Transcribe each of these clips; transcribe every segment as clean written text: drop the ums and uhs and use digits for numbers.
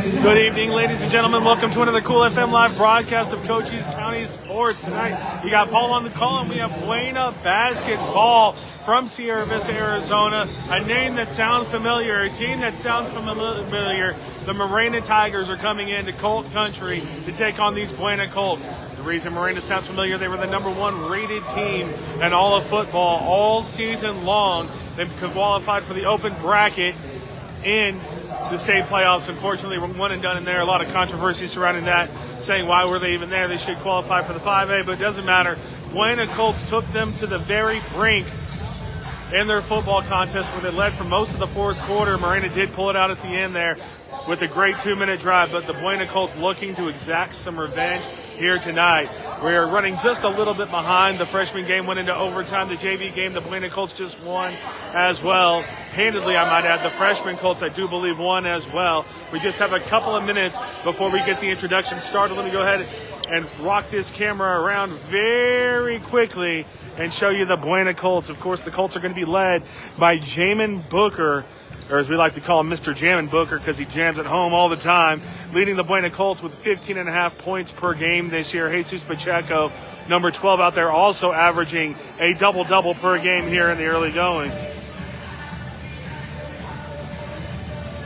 Good evening, ladies and gentlemen. Welcome to another Cool FM live broadcast of Cochise County Sports. Tonight, we got Paul on the call, and we have Buena basketball from Sierra Vista, Arizona. A name that sounds familiar, a team that sounds familiar. The Marana Tigers are coming into Colt Country to take on these Buena Colts. The reason Marana sounds familiar, they were the number one rated team in all of football all season long. They qualified for the open bracket in the state playoffs. Unfortunately, we're one and done in there. A lot of controversy surrounding that, saying why were they even there? They should qualify for the 5A, but it doesn't matter. Buena Colts took them to the very brink in their football contest where they led for most of the fourth quarter. Marana did pull it out at the end there with a great 2-minute drive, but the Buena Colts looking to exact some revenge here tonight. We are running just a little bit behind. The freshman game went into overtime. The JV game, the Buena Colts just won as well. Handedly, I might add. The freshman Colts, I do believe, won as well. We just have a couple of minutes before we get the introduction started. Let me go ahead and rock this camera around very quickly and show you the Buena Colts. Of course, the Colts are going to be led by Jamin Booker, or as we like to call him, Mr. Jammin' Booker, because he jams at home all the time, leading the Buena Colts with 15.5 points per game this year. Jesus Pacheco, number 12 out there, also averaging a double-double per game here in the early going.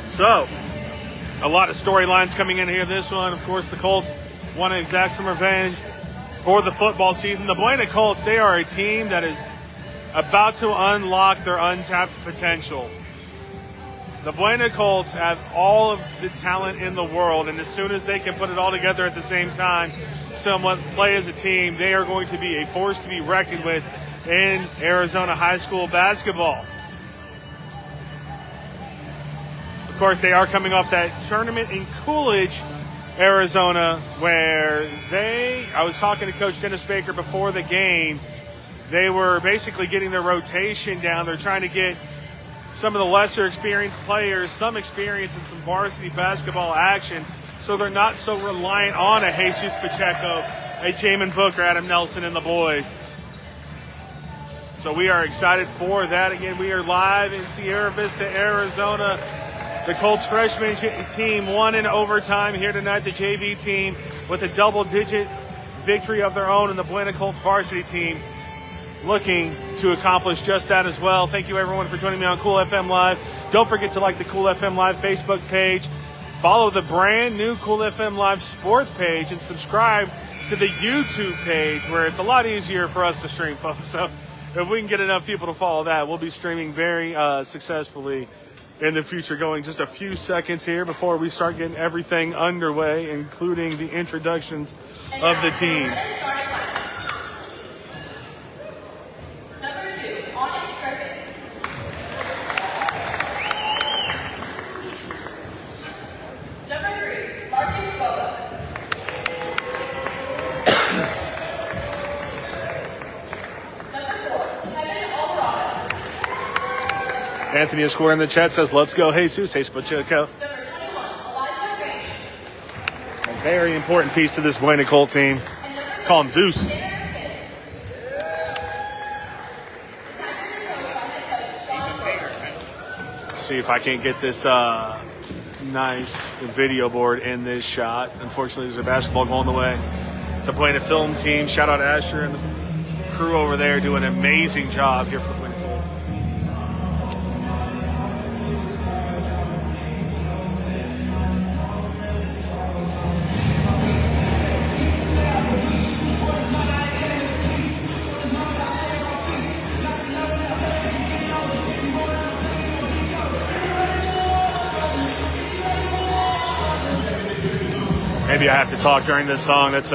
So, a lot of storylines coming in here. This one, of course, the Colts want to exact some revenge for the football season. The Buena Colts, they are a team that is about to unlock their untapped potential. The Buena Colts have all of the talent in the world, and as soon as they can put it all together at the same time, somewhat play as a team, they are going to be a force to be reckoned with in Arizona high school basketball. Of course, they are coming off that tournament in Coolidge, Arizona, where I was talking to Coach Dennis Baker before the game. They were basically getting their rotation down. They're trying to get some of the lesser experienced players, some experience in some varsity basketball action, so they're not so reliant on a Jesus Pacheco, a Jamin Booker, Adam Nelson, and the boys. So we are excited for that. Again, we are live in Sierra Vista, Arizona. The Colts freshman team won in overtime here tonight. The JV team with a double-digit victory of their own, and the Buena Colts varsity team looking to accomplish just that as well. Thank you, everyone, for joining me on Cool FM Live. Don't forget to like the Cool FM Live Facebook page. Follow the brand new Cool FM Live sports page and subscribe to the YouTube page, where it's a lot easier for us to stream, folks. So if we can get enough people to follow that, we'll be streaming very successfully in the future. Going just a few seconds here before we start getting everything underway, including the introductions of the teams. Anthony Esquire in the chat says, let's go, Jesus. Hey, Pacheco. A very important piece to this Buena Colt team. Call him Zeus. See if I can't get this nice video board in this shot. Unfortunately, there's a basketball going the way. The Buena film team. Shout out Asher and the crew over there doing an amazing job here for the Buena Colts. Maybe I have to talk during this song. That's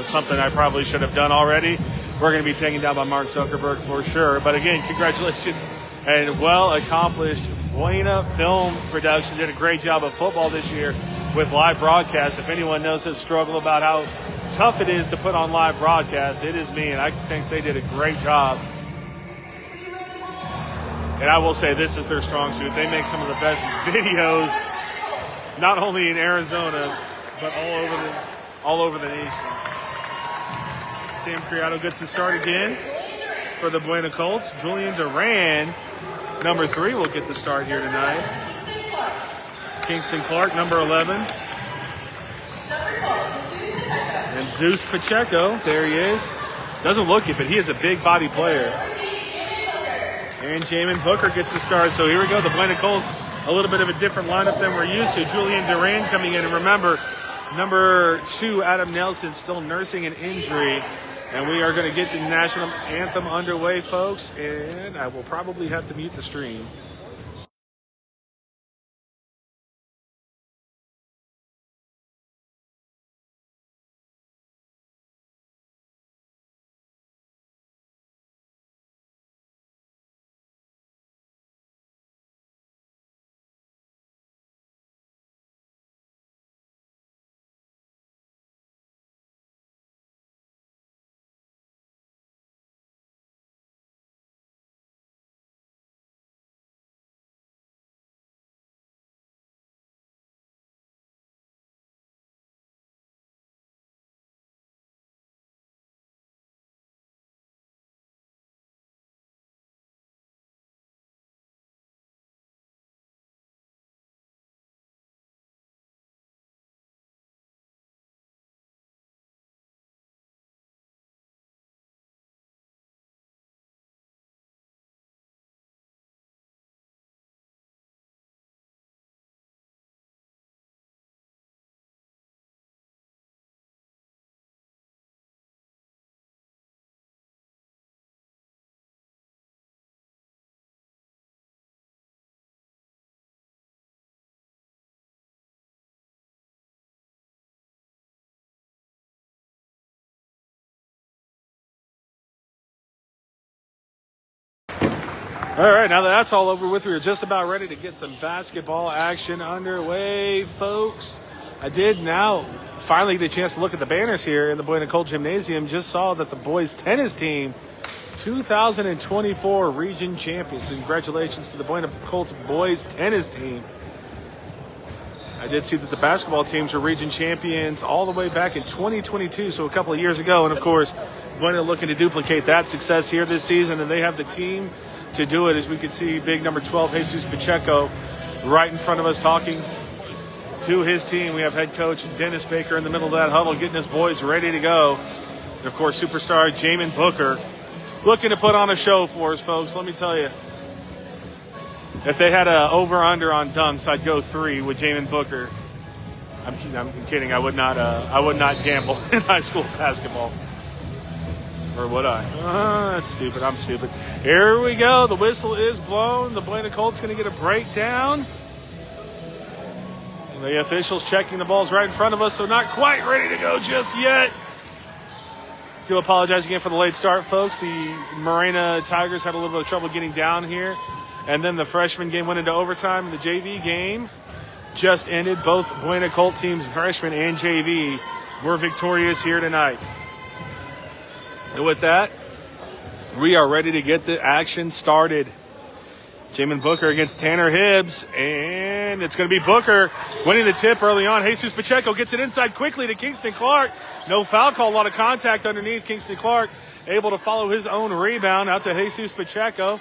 something I probably should have done already. We're going to be taken down by Mark Zuckerberg for sure. But again, congratulations and well-accomplished Buena film production. Did a great job of football this year with live broadcasts. If anyone knows this struggle about how tough it is to put on live broadcasts, it is me, and I think they did a great job. And I will say this is their strong suit. They make some of the best videos, not only in Arizona, but all over the nation. Sam Criado gets the start again for the Buena Colts. Julian Duran, number 3, will get the start here tonight. Kingston Clark, number 11. And Zeus Pacheco, there he is. Doesn't look it, but he is a big body player. And Jamin Booker gets the start. So here we go. The Buena Colts, a little bit of a different lineup than we're used to. Julian Duran coming in. And remember, number 2, Adam Nelson, still nursing an injury. And we are going to get the national anthem underway, folks. And I will probably have to mute the stream. All right, now that that's all over with, we're just about ready to get some basketball action underway, folks. I did now finally get a chance to look at the banners here in the Buena Colt Gymnasium. Just saw that the boys tennis team, 2024 region champions. Congratulations to the Buena Colts boys tennis team. I did see that the basketball teams were region champions all the way back in 2022, so a couple of years ago. And, of course, Buena looking to duplicate that success here this season, and they have the team to do it. As we can see, big number 12, Jesus Pacheco, right in front of us talking to his team. We have head coach Dennis Baker in the middle of that huddle getting his boys ready to go. And, of course, superstar Jamin Booker looking to put on a show for us, folks. Let me tell you, if they had a over-under on dunks, I'd go 3 with Jamin Booker. I'm kidding. I would not gamble in high school basketball. Or would I? That's stupid. I'm stupid. Here we go. The whistle is blown. The Buena Colt's going to get a breakdown. The officials checking the balls right in front of us, so not quite ready to go just yet. Do apologize again for the late start, folks. The Marana Tigers had a little bit of trouble getting down here. And then the freshman game went into overtime. The JV game just ended. Both Buena Colt teams, freshman and JV, were victorious here tonight. And with that, we are ready to get the action started. Jamin Booker against Tanner Hibbs, and it's going to be Booker winning the tip early on. Jesus Pacheco gets it inside quickly to Kingston Clark. No foul call, a lot of contact underneath. Kingston Clark able to follow his own rebound out to Jesus Pacheco.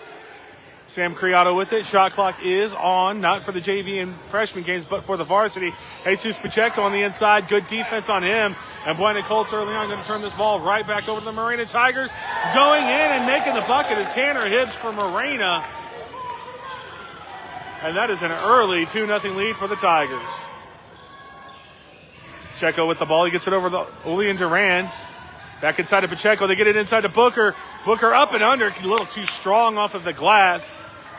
Sam Criado with it. Shot clock is on, not for the JV and freshman games, but for the varsity. Jesus Pacheco on the inside. Good defense on him. And Buena Colts early on going to turn this ball right back over to the Marana Tigers. Going in and making the bucket is Tanner Hibbs for Marana. And that is an early 2-0 lead for the Tigers. Pacheco with the ball. He gets it over to Julian Duran. Back inside to Pacheco. They get it inside to Booker. Booker up and under. A little too strong off of the glass.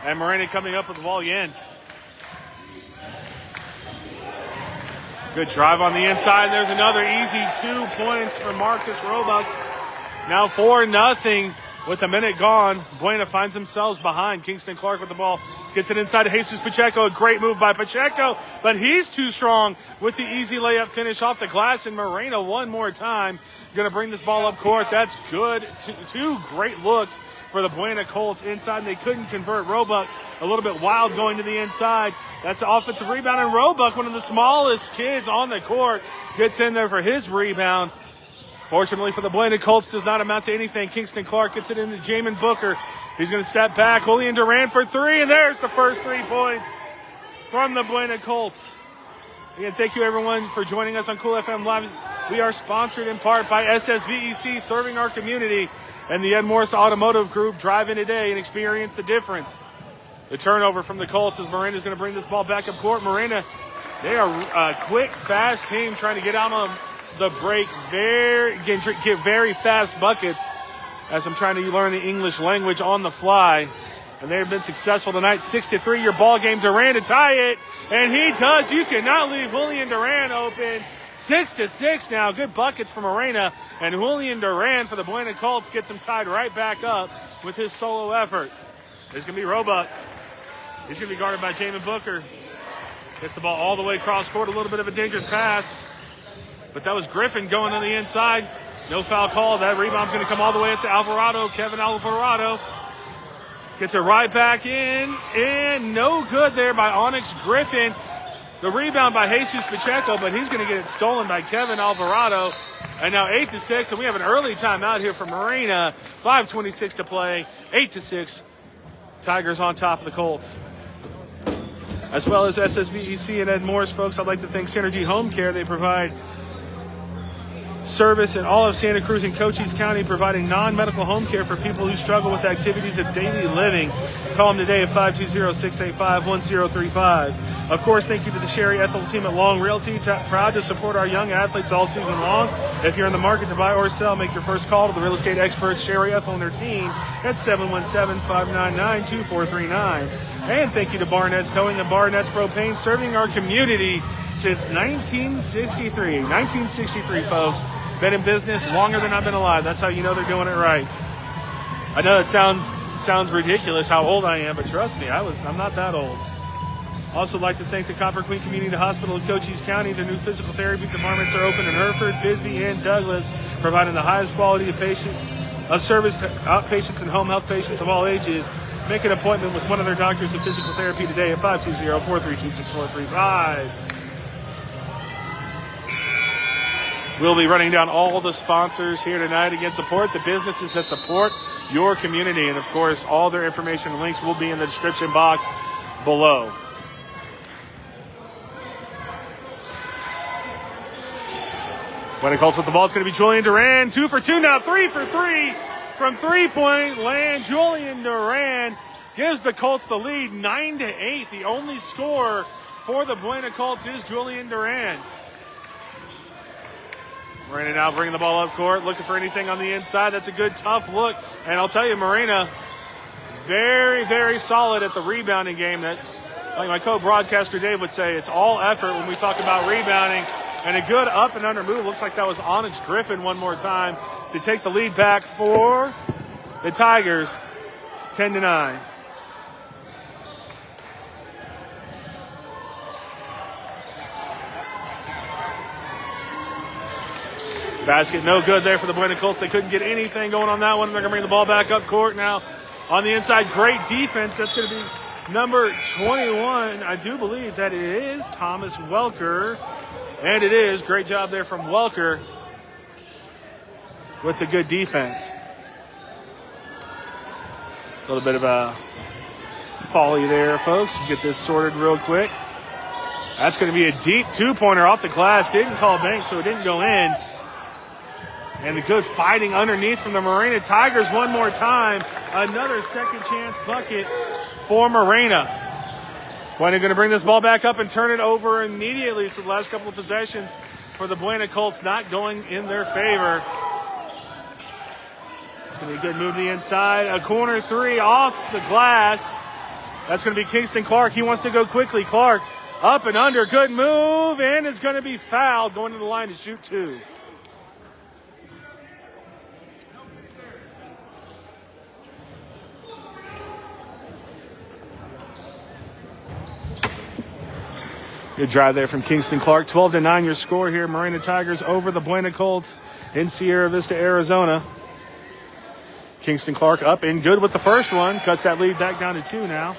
And Marana coming up with the ball again. Good drive on the inside. There's another easy 2 points for Marcus Roebuck. Now 4-0 with a minute gone. Buena finds themselves behind. Kingston Clark with the ball. Gets it inside to Jesus Pacheco. A great move by Pacheco, but he's too strong with the easy layup finish off the glass. And Marana one more time going to bring this ball up court. That's good. Two great looks for the Buena Colts inside, and they couldn't convert. Roebuck a little bit wild going to the inside. That's the offensive rebound, and Roebuck, one of the smallest kids on the court, gets in there for his rebound. Fortunately for the Buena Colts, does not amount to anything. Kingston Clark gets it into Jamin Booker. He's going to step back. Julian Duran for 3, and there's the first 3 points from the Buena Colts. Again, thank you everyone for joining us on Cool FM Live. We are sponsored in part by SSVEC, serving our community, and the Morse Automotive Group. Drive in today and experience the difference. The turnover from the Colts as Marana is going to bring this ball back up court. Marana, they are a quick, fast team trying to get out on the break, get very fast buckets, as I'm trying to learn the English language on the fly. And they have been successful tonight. 6-3, your ball game. Duran to tie it, and he does. You cannot leave Julian Duran open. 6-6 now. Good buckets from Marana, and Julian Duran for the Buena Colts gets him tied right back up with his solo effort. There's going to be Roebuck. He's going to be guarded by Jamin Booker. Gets the ball all the way across court. A little bit of a dangerous pass, but that was Griffin going on the inside. No foul call. That rebound's going to come all the way up to Alvarado. Kevin Alvarado gets it right back in, and no good there by Onyx Griffin. The rebound by Jesus Pacheco, but he's going to get it stolen by Kevin Alvarado. And now 8-6, and we have an early timeout here for Marana. 5:26 to play, 8-6. Tigers on top of the Colts. As well as SSVEC and Ed Morse, folks, I'd like to thank Synergy Home Care. They provide service in all of Santa Cruz and Cochise County, providing non-medical home care for people who struggle with activities of daily living. Call them today at 520-685-1035. Of course, thank you to the Sherry EHTELL team at Long Realty, proud to support our young athletes all season long. If you're in the market to buy or sell, make your first call to the real estate experts, Sherry EHTELL and their team at 717-599-2439. And thank you to Barnett's Towing and Barnett's Propane, serving our community since 1963. 1963, folks. Been in business longer than I've been alive. That's how you know they're doing it right. I know it sounds ridiculous how old I am, but trust me, I'm not that old. Also like to thank the Copper Queen Community Hospital in Cochise County. Their new physical therapy departments are open in Hereford, Bisbee, and Douglas, providing the highest quality of service to outpatients and home health patients of all ages. Make an appointment with one of their doctors of physical therapy today at 520-432-6435. We'll be running down all the sponsors here tonight. Again, support the businesses that support your community. And, of course, all their information and links will be in the description box below. Buena Colts with the ball. It's going to be Julian Duran. 2 for 2 now. 3 for 3 from three-point land. Julian Duran gives the Colts the lead 9-8. The only scorer for the Buena Colts is Julian Duran. Marana now bringing the ball up court, looking for anything on the inside. That's a good, tough look. And I'll tell you, Marana, very, very solid at the rebounding game. That's, like my co-broadcaster Dave would say, it's all effort when we talk about rebounding. And a good up and under move. Looks like that was Onyx Griffin one more time to take the lead back for the Tigers, 10-9. Basket no good there for the Buena Colts. They couldn't get anything going on that one. They're going to bring the ball back up court now. On the inside, great defense. That's going to be number 21. I do believe that it is Thomas Welker. And it is. Great job there from Welker with the good defense. A little bit of a folly there, folks. Get this sorted real quick. That's going to be a deep two-pointer off the glass. Didn't call bank, so it didn't go in. And the good fighting underneath from the Marana Tigers one more time. Another second chance bucket for Marana. Buena going to bring this ball back up and turn it over immediately. So the last couple of possessions for the Buena Colts not going in their favor. It's going to be a good move to the inside. A corner three off the glass. That's going to be Kingston Clark. He wants to go quickly. Clark up and under. Good move. And it's going to be fouled going to the line to shoot two. Good drive there from Kingston Clark. 12-9 your score here. Marana Tigers over the Buena Colts in Sierra Vista, Arizona. Kingston Clark up and good with the first one. Cuts that lead back down to 2 now.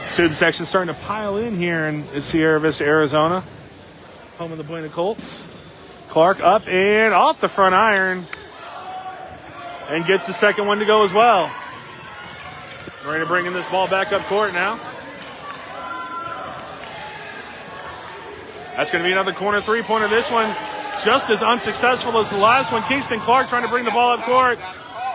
Student section starting to pile in here in Sierra Vista, Arizona. Home of the Buena Colts. Clark up and off the front iron. And gets the second one to go as well. Marana bringing this ball back up court now. That's going to be another corner three-pointer. This one just as unsuccessful as the last one. Kingston Clark trying to bring the ball up court.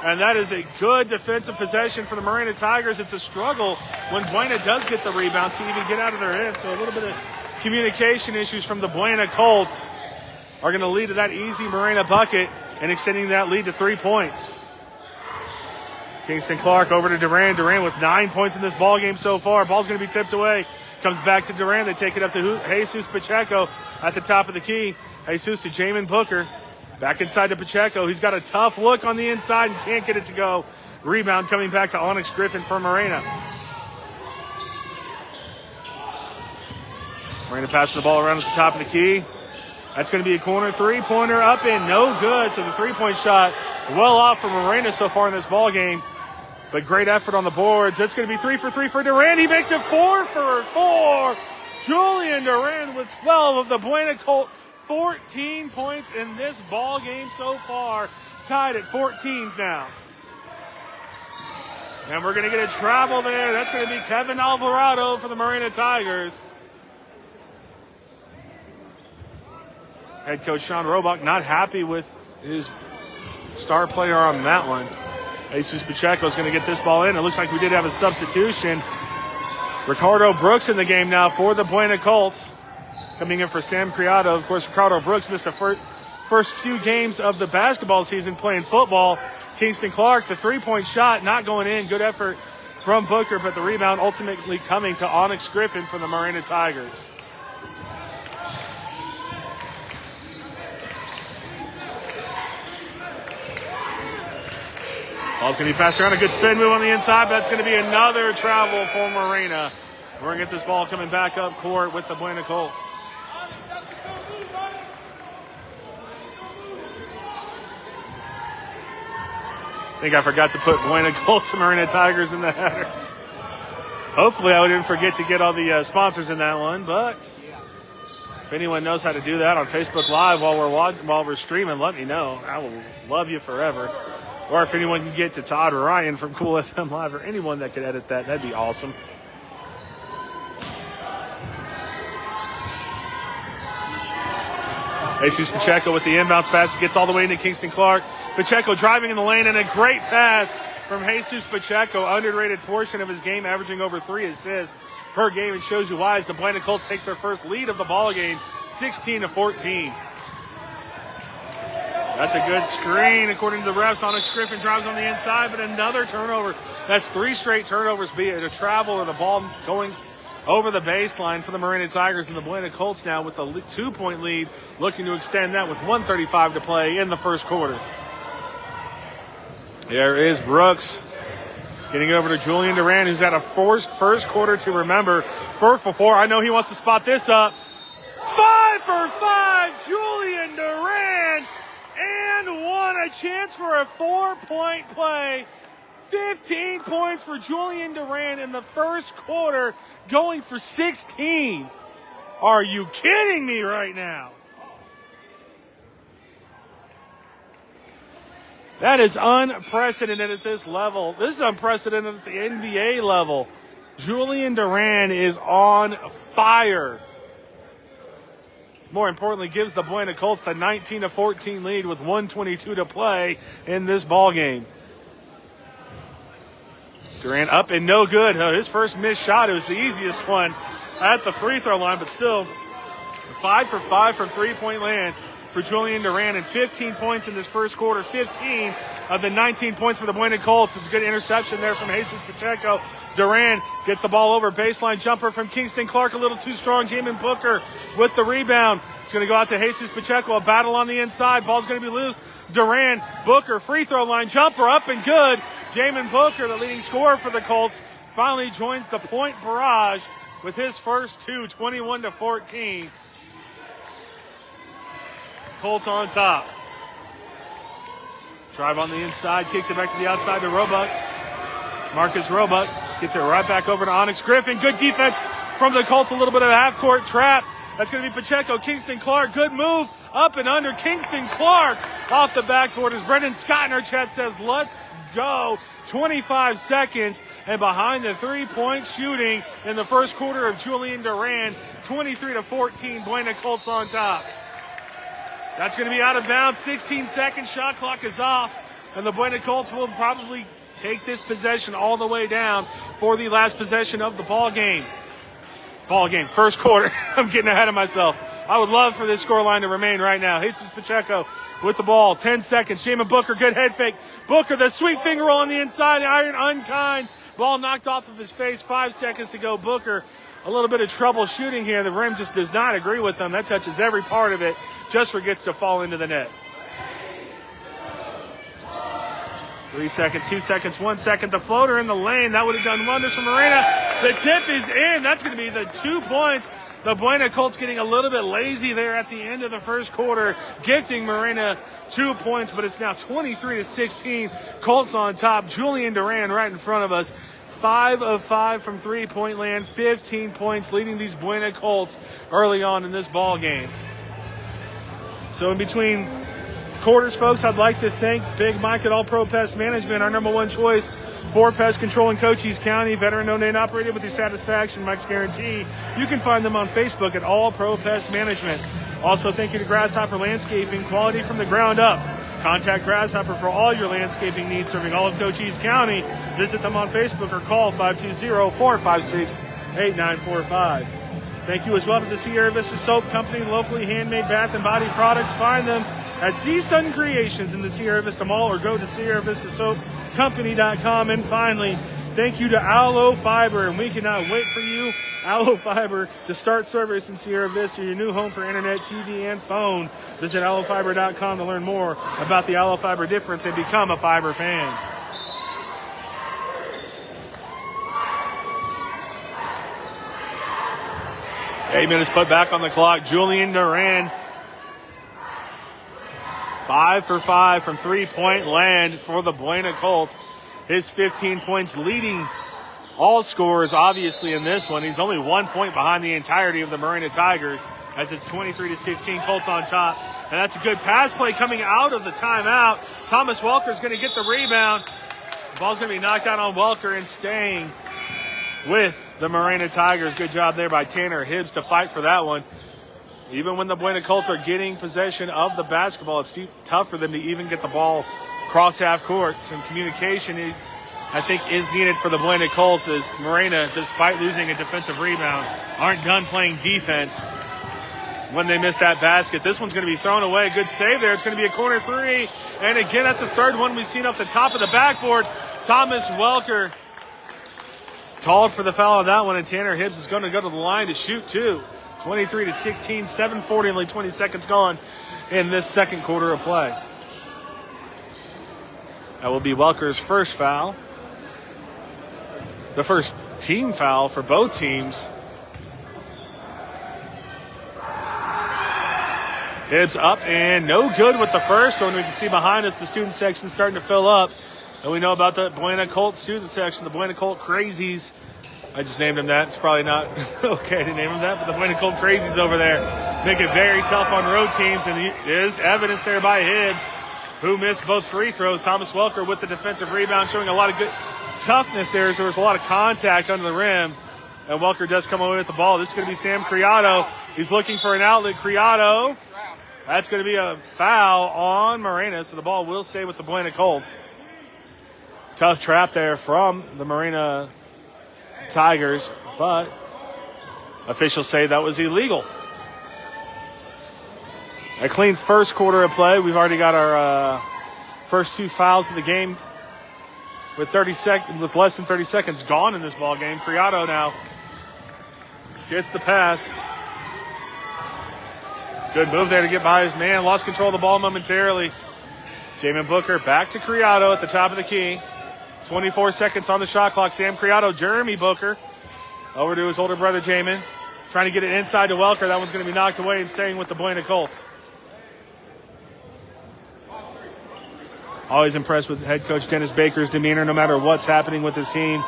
And that is a good defensive possession for the Marana Tigers. It's a struggle when Buena does get the rebound to even get out of their head. So a little bit of communication issues from the Buena Colts are going to lead to that easy Marana bucket and extending that lead to 3 points. Kingston Clark over to Duran. Duran with 9 points in this ball game so far. Ball's going to be tipped away. Comes back to Duran. They take it up to Jesus Pacheco at the top of the key. Jesus to Jamin Booker. Back inside to Pacheco. He's got a tough look on the inside and can't get it to go. Rebound coming back to Onyx Griffin for Marana. Marana passing the ball around at the top of the key. That's going to be a corner three-pointer up and no good. So the three-point shot well off for Marana so far in this ball game. But great effort on the boards. That's going to be 3 for 3 for Duran. He makes it 4 for 4. Julian Duran with 12 of the Buena Colt. 14 points in this ball game so far. Tied at 14s now. And we're going to get a travel there. That's going to be Kevin Alvarado for the Marana Tigers. Head coach Sean Roebuck not happy with his star player on that one. Jesus Pacheco is going to get this ball in. It looks like we did have a substitution. Ricardo Brooks in the game now for the Buena Colts. Coming in for Sam Criado. Of course, Ricardo Brooks missed the first few games of the basketball season playing football. Kingston Clark, the three-point shot not going in. Good effort from Booker, but the rebound ultimately coming to Onyx Griffin from the Marana Tigers. Ball's going to be passed around. A good spin move on the inside, but that's going to be another travel for Marana. We're going to get this ball coming back up court with the Buena Colts. I think I forgot to put Buena Colts and Marana Tigers in the header. Hopefully I didn't forget to get all the sponsors in that one, but if anyone knows how to do that on Facebook Live while we're streaming, let me know. I will love you forever. Or if anyone can get to Todd Ryan from Cool FM Live or anyone that could edit that, that'd be awesome. Jesus Pacheco with the inbounds pass. Gets all the way into Kingston Clark. Pacheco driving in the lane and a great pass from Jesus Pacheco. Underrated portion of his game, averaging over 3 assists per game. It shows you why as the Buena Colts take their first lead of the ball game, 16-14. That's a good screen, according to the refs. Onyx Griffin drives on the inside, but another turnover. That's 3 straight turnovers, be it a travel or the ball going over the baseline for the Marana Tigers, and the Buena Colts now with a 2-point lead, looking to extend that with 1:35 to play in the first quarter. There is Brooks getting it over to Julian Duran, who's had a first quarter to remember. 4 for 4. I know he wants to spot this up. 5 for 5, Julian Duran. And a chance for a 4-point play. 15 points for Julian Duran in the first quarter, going for 16. Are you kidding me right now? That is unprecedented at this level. This is unprecedented at the NBA level. Julian Duran is on fire. More importantly, gives the Buena Colts the 19-14 lead with 1:22 to play in this ball game. Duran up and no good. His first missed shot, it was the easiest one at the free throw line, but still 5 for 5 from three-point land for Julian Duran, and 15 points in this first quarter. 15 of the 19 points for the Buena Colts. It's a good interception there from Jesus Pacheco. Duran gets the ball over. Baseline jumper from Kingston Clark, a little too strong. Jamin Booker with the rebound. It's going to go out to Jesus Pacheco. A battle on the inside. Ball's going to be loose. Duran, Booker, free throw line jumper up and good. Jamin Booker, the leading scorer for the Colts, finally joins the point barrage with his first two, 21-14. Colts on top. Drive on the inside, kicks it back to the outside to Roebuck. Marcus Roebuck gets it right back over to Onyx Griffin. Good defense from the Colts, a little bit of a half-court trap. That's going to be Pacheco, Kingston Clark. Good move up and under. Kingston Clark off the backboard as Brendan Scott in our chat says, let's go. 25 seconds, and behind the three-point shooting in the first quarter of Julian Duran, 23-14, Buena Colts on top. That's going to be out of bounds. 16 seconds, shot clock is off, and the Buena Colts will probably take this possession all the way down for the last possession of the ball game. First quarter. I'm getting ahead of myself. I would love for this scoreline to remain right now. Jesus Pacheco with the ball. 10 seconds. Jamin Booker, good head fake. Booker, the sweet finger roll on the inside. Iron unkind. Ball knocked off of his face. 5 seconds to go. Booker, a little bit of trouble shooting here. The rim just does not agree with him. That touches every part of it. Just forgets to fall into the net. 3 seconds, 2 seconds, 1 second. The floater in the lane. That would have done wonders for Marana. The tip is in. That's going to be the 2 points. The Buena Colts getting a little bit lazy there at the end of the first quarter, gifting Marana 2 points, but it's now 23-16. Colts on top. Julian Duran right in front of us. 5 of 5 from three-point land, 15 points, leading these Buena Colts early on in this ball game. So in between quarters, folks, I'd like to thank Big Mike at All Pro Pest Management, our number one choice for pest control in Cochise County. Veteran owned and operated with your satisfaction, Mike's guarantee. You can find them on Facebook at All Pro Pest Management. Also, thank you to Grasshopper Landscaping, quality from the ground up. Contact Grasshopper for all your landscaping needs, serving all of Cochise County. Visit them on Facebook or call 520-456-8945. Thank you as well to the Sierra Vista Soap Company, locally handmade bath and body products. Find them at Sea Sun Creations in the Sierra Vista Mall or go to SierraVistaSoapCompany.com. And finally, thank you to Aloe Fiber, and we cannot wait for you, Aloe Fiber, to start service in Sierra Vista, your new home for internet, TV, and phone. Visit AloeFiber.com to learn more about the Aloe Fiber difference and become a fiber fan. Eight minutes put back on the clock. Julian Duran, 5 for 5 from three-point land for the Buena Colts. His 15 points leading all scorers, obviously, in this one. He's only 1 point behind the entirety of the Marana Tigers as it's 23-16, Colts on top. And that's a good pass play coming out of the timeout. Thomas Welker's going to get the rebound. The ball's going to be knocked out on Welker and staying with the Marana Tigers. Good job there by Tanner Hibbs to fight for that one. Even when the Buena Colts are getting possession of the basketball, it's tough for them to even get the ball cross half court. Some communication, I think, is needed for the Buena Colts as Marana, despite losing a defensive rebound, aren't done playing defense when they miss that basket. This one's going to be thrown away. Good save there. It's going to be a corner three. And again, that's the third one we've seen off the top of the backboard. Thomas Welker called for the foul on that one, and Tanner Hibbs is going to go to the line to shoot two. 23-16, 7:40, only 20 seconds gone in this second quarter of play. That will be Welker's first foul. The first team foul for both teams. Hibbs up and no good with the first one. We can see behind us the student section starting to fill up. And we know about the Buena Colt student section, the Buena Colt Crazies. I just named him that. It's probably not okay to name him that, but the Buena Colt Crazies over there make it very tough on road teams. And there is evidence there by Hibbs, who missed both free throws. Thomas Welker with the defensive rebound, showing a lot of good toughness there. So there was a lot of contact under the rim. And Welker does come away with the ball. This is going to be Sam Criado. He's looking for an outlet. Criado. That's going to be a foul on Marana, so the ball will stay with the Buena Colts. Tough trap there from the Marana Tigers, but officials say that was illegal. A clean first quarter of play. We've already got our first two fouls of the game with less than 30 seconds gone in this ball game. Criado now gets the pass. Good move there to get by his man. Lost control of the ball momentarily. Jamin Booker back to Criado at the top of the key. 24 seconds on the shot clock. Sam Criado, Jeremy Booker over to his older brother Jamin. Trying to get it inside to Welker. That one's going to be knocked away and staying with the Buena Colts. Always impressed with head coach Dennis Baker's demeanor no matter what's happening with his team.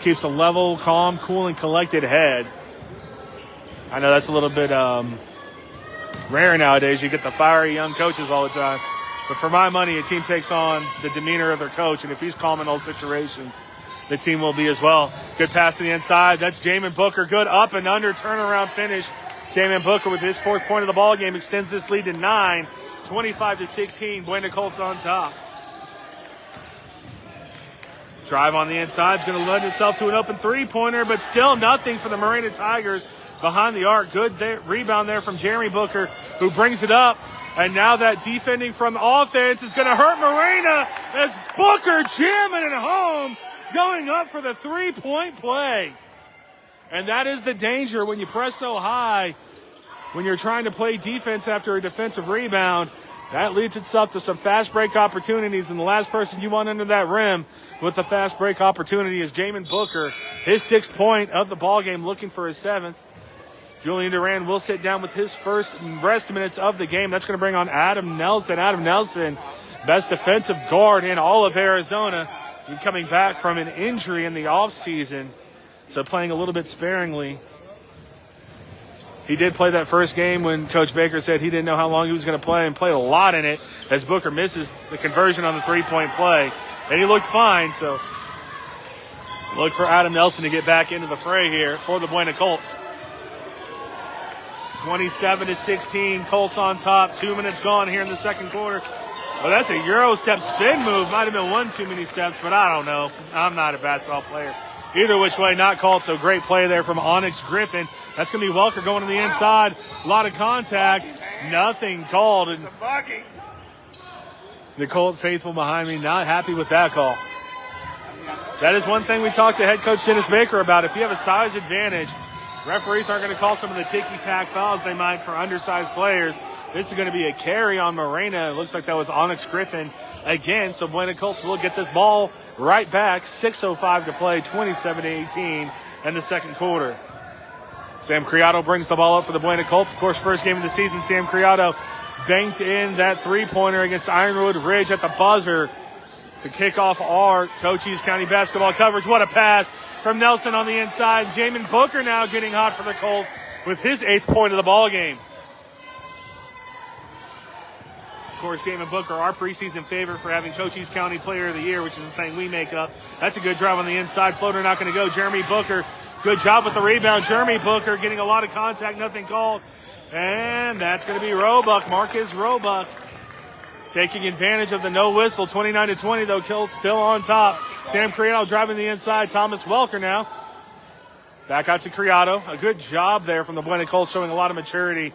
Keeps a level, calm, cool, and collected head. I know that's a little bit Rare nowadays. You get the fiery young coaches all the time. But for my money, a team takes on the demeanor of their coach, and if he's calm in all situations, the team will be as well. Good pass to the inside. That's Jamin Booker. Good up and under turnaround finish. Jamin Booker with his 4th point of the ball game extends this lead to 9, 25-16. Buena Colts on top. Drive on the inside is going to lend itself to an open 3-pointer, but still nothing for the Marana Tigers behind the arc. Good rebound there from Jeremy Booker, who brings it up. And now that defending from offense is going to hurt Marana as Booker jamming it home, going up for the 3-point play. And that is the danger when you press so high, when you're trying to play defense after a defensive rebound. That leads itself to some fast break opportunities, and the last person you want under that rim with the fast break opportunity is Jamin Booker, his 6th point of the ball game, looking for his 7th. Julian Duran will sit down with his first rest minutes of the game. That's going to bring on Adam Nelson. Adam Nelson, best defensive guard in all of Arizona. He's coming back from an injury in the offseason, so playing a little bit sparingly. He did play that first game when Coach Baker said he didn't know how long he was going to play, and played a lot in it as Booker misses the conversion on the 3-point play. And he looked fine, so look for Adam Nelson to get back into the fray here for the Buena Colts. 27-16, Colts on top. 2 minutes gone here in the second quarter. Well, that's a Euro step spin move. Might have been one too many steps, but I don't know. I'm not a basketball player. Either which way, not called, so great play there from Onyx Griffin. That's going to be Welker going to the inside. A lot of contact. Nothing called. And the Colt faithful behind me not happy with that call. That is one thing we talked to head coach Dennis Baker about. If you have a size advantage, referees aren't going to call some of the ticky-tack fouls they might for undersized players. This is going to be a carry on Marana. It looks like that was Onyx Griffin again. So Buena Colts will get this ball right back. 6:05 to play, 27-18 in the second quarter. Sam Criado brings the ball up for the Buena Colts. Of course, first game of the season, Sam Criado banked in that 3-pointer against Ironwood Ridge at the buzzer to kick off our Cochise County basketball coverage. What a pass from Nelson on the inside. Jamin Booker now getting hot for the Colts with his 8th point of the ball game. Of course, Jamin Booker, our preseason favorite for having Cochise County Player of the Year, which is the thing we make up. That's a good drive on the inside. Floater not going to go. Jeremy Booker, good job with the rebound. Jeremy Booker getting a lot of contact, nothing called. And that's going to be Roebuck, Marcus Roebuck, taking advantage of the no whistle. 29-20, though, Colts still on top. Sam Criado driving the inside. Thomas Welker now. Back out to Criado. A good job there from the Buena Colts, showing a lot of maturity.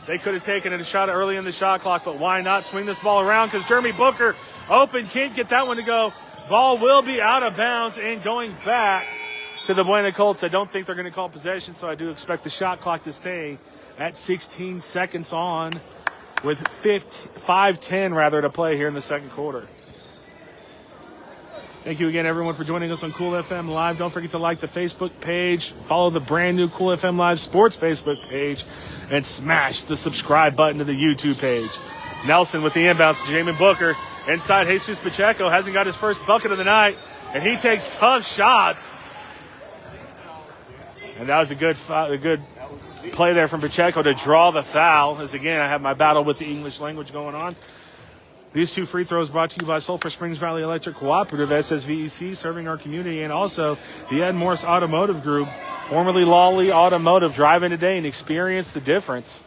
They could have taken it a shot early in the shot clock, but why not swing this ball around? Because Jeremy Booker open, can't get that one to go. Ball will be out of bounds and going back to the Buena Colts. I don't think they're going to call possession, so I do expect the shot clock to stay at 16 seconds on, with 5:10 to play here in the second quarter. Thank you again, everyone, for joining us on Cool FM Live. Don't forget to like the Facebook page, follow the brand new Cool FM Live Sports Facebook page, and smash the subscribe button to the YouTube page. Nelson with the inbounds to Jamin Booker. Inside, Jesus Pacheco hasn't got his first bucket of the night, and he takes tough shots. And that was a good play there from Pacheco to draw the foul. As again, I have my battle with the English language going on. These two free throws brought to you by Sulphur Springs Valley Electric Cooperative, SSVEC, serving our community, and also the Ed Morse Automotive Group, formerly Lawely Automotive. Drive in today and experience the difference.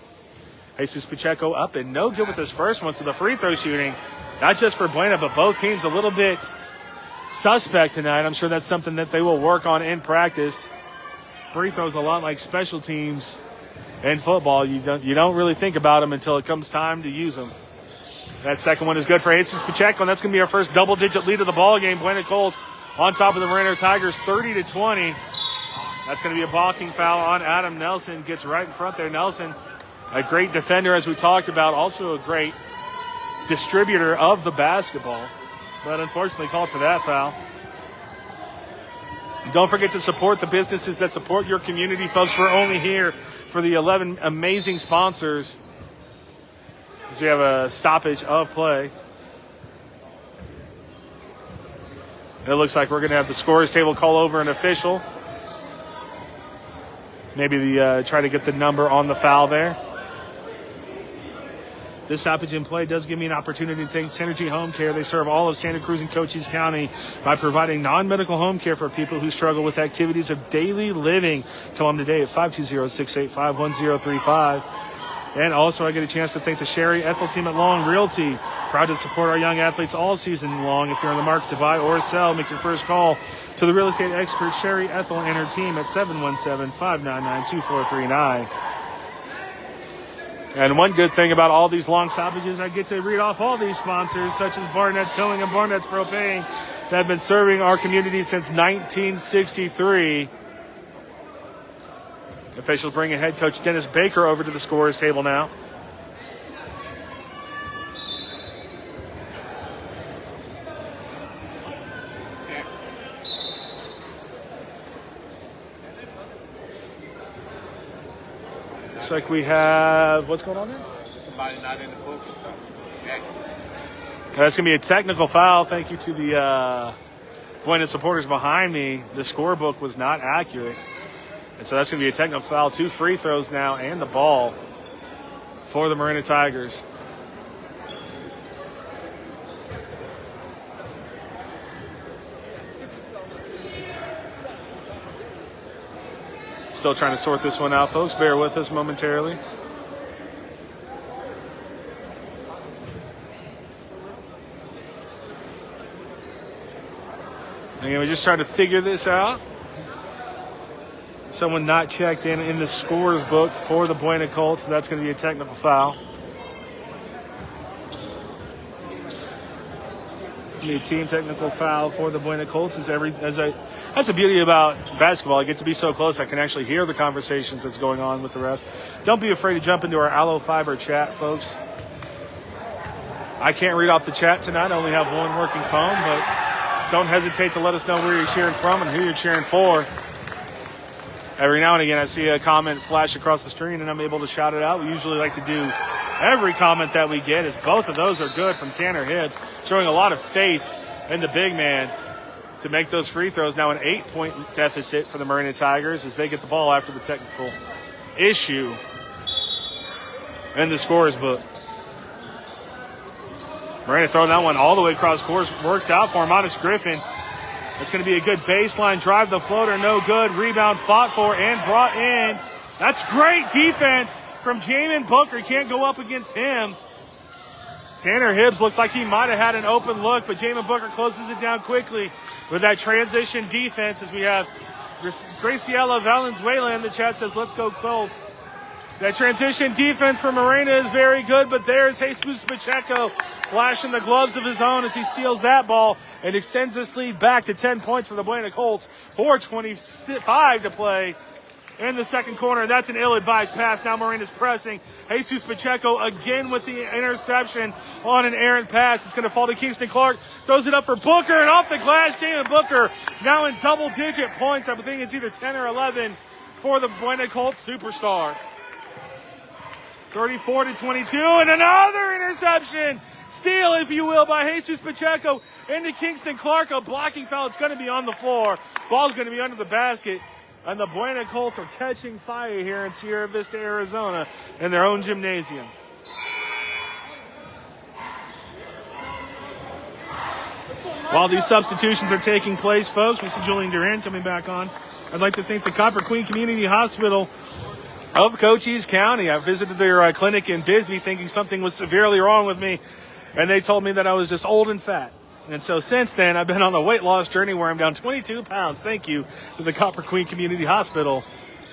Jesus Pacheco up and no good with his first one, so the free throw shooting, not just for Buena, but both teams a little bit suspect tonight. I'm sure that's something that they will work on in practice. Free throws a lot like special teams in football. You don't really think about them until it comes time to use them. That second one is good for Jesus Pacheco, and that's going to be our first double-digit lead of the ball game. Buena Colts on top of the Marana Tigers, 30-20. That's going to be a blocking foul on Adam Nelson. Gets right in front there. Nelson, a great defender, as we talked about, also a great distributor of the basketball, but unfortunately called for that foul. Don't forget to support the businesses that support your community, folks. We're only here for the 11 amazing sponsors, as we have a stoppage of play. It looks like we're going to have the scorers table call over an official. Maybe try to get the number on the foul there. This stoppage in play does give me an opportunity to thank Synergy Home Care. They serve all of Santa Cruz and Cochise County by providing non-medical home care for people who struggle with activities of daily living. Call them today at 520-685-1035. And also I get a chance to thank the Sherry Ethel team at Long Realty. Proud to support our young athletes all season long. If you're on the market to buy or sell, make your first call to the real estate expert Sherry Ethel and her team at 717-599-2439. And one good thing about all these long stoppages, I get to read off all these sponsors, such as Barnett's Towing and Barnett's Propane, that have been serving our community since 1963. Officials bringing head coach Dennis Baker over to the scorer's table now. Looks like we have, what's going on there? Somebody not in the book or something. Okay. That's going to be a technical foul. Thank you to the Buena supporters behind me. The scorebook was not accurate. And so that's going to be a technical foul. 2 free throws now and the ball for the Marana Tigers. Still trying to sort this one out, folks. Bear with us momentarily. Again, we're just trying to figure this out. Someone not checked in the scores book for the Buena Colts, so that's going to be a technical foul. The team technical foul for the Buena Colts is that's the beauty about basketball. I get to be so close I can actually hear the conversations that's going on with the refs. Don't be afraid to jump into our Aloe Fiber chat, folks. I can't read off the chat tonight. I only have one working phone, but don't hesitate to let us know where you're cheering from and who you're cheering for. Every now and again, I see a comment flash across the screen, and I'm able to shout it out. We usually like to do every comment that we get, as both of those are good from Tanner Hibbs, showing a lot of faith in the big man to make those free throws. Now an 8-point deficit for the Marana Tigers as they get the ball after the technical issue in the scorer's book. Marana throwing that one all the way across course. Works out for him. Onyx Griffin. It's going to be a good baseline drive. The floater, no good. Rebound fought for and brought in. That's great defense from Jamin Booker. Can't go up against him. Tanner Hibbs looked like he might have had an open look, but Jamin Booker closes it down quickly with that transition defense as we have Graciela Valenzuela in the chat says, let's go Colts. That transition defense for Marana is very good, but there's Jesus Pacheco flashing the gloves of his own as he steals that ball and extends this lead back to 10 points for the Buena Colts. 4:25 to play in the second quarter. That's an ill-advised pass. Now Marana's pressing. Jesus Pacheco again with the interception on an errant pass. It's going to fall to Kingston Clark. Throws it up for Booker, and off the glass, Jamin Booker now in double-digit points. I think it's either 10 or 11 for the Buena Colts superstar. 34-22, and another interception. Steal, if you will, by Jesus Pacheco into Kingston Clark. A blocking foul. It's going to be on the floor. Ball's going to be under the basket. And the Buena Colts are catching fire here in Sierra Vista, Arizona, in their own gymnasium. While these substitutions are taking place, folks, we see Julian Duran coming back on. I'd like to thank the Copper Queen Community Hospital of Cochise County. I visited their clinic in Bisbee thinking something was severely wrong with me, and they told me that I was just old and fat. And so since then, I've been on a weight loss journey where I'm down 22 pounds. Thank you to the Copper Queen Community Hospital.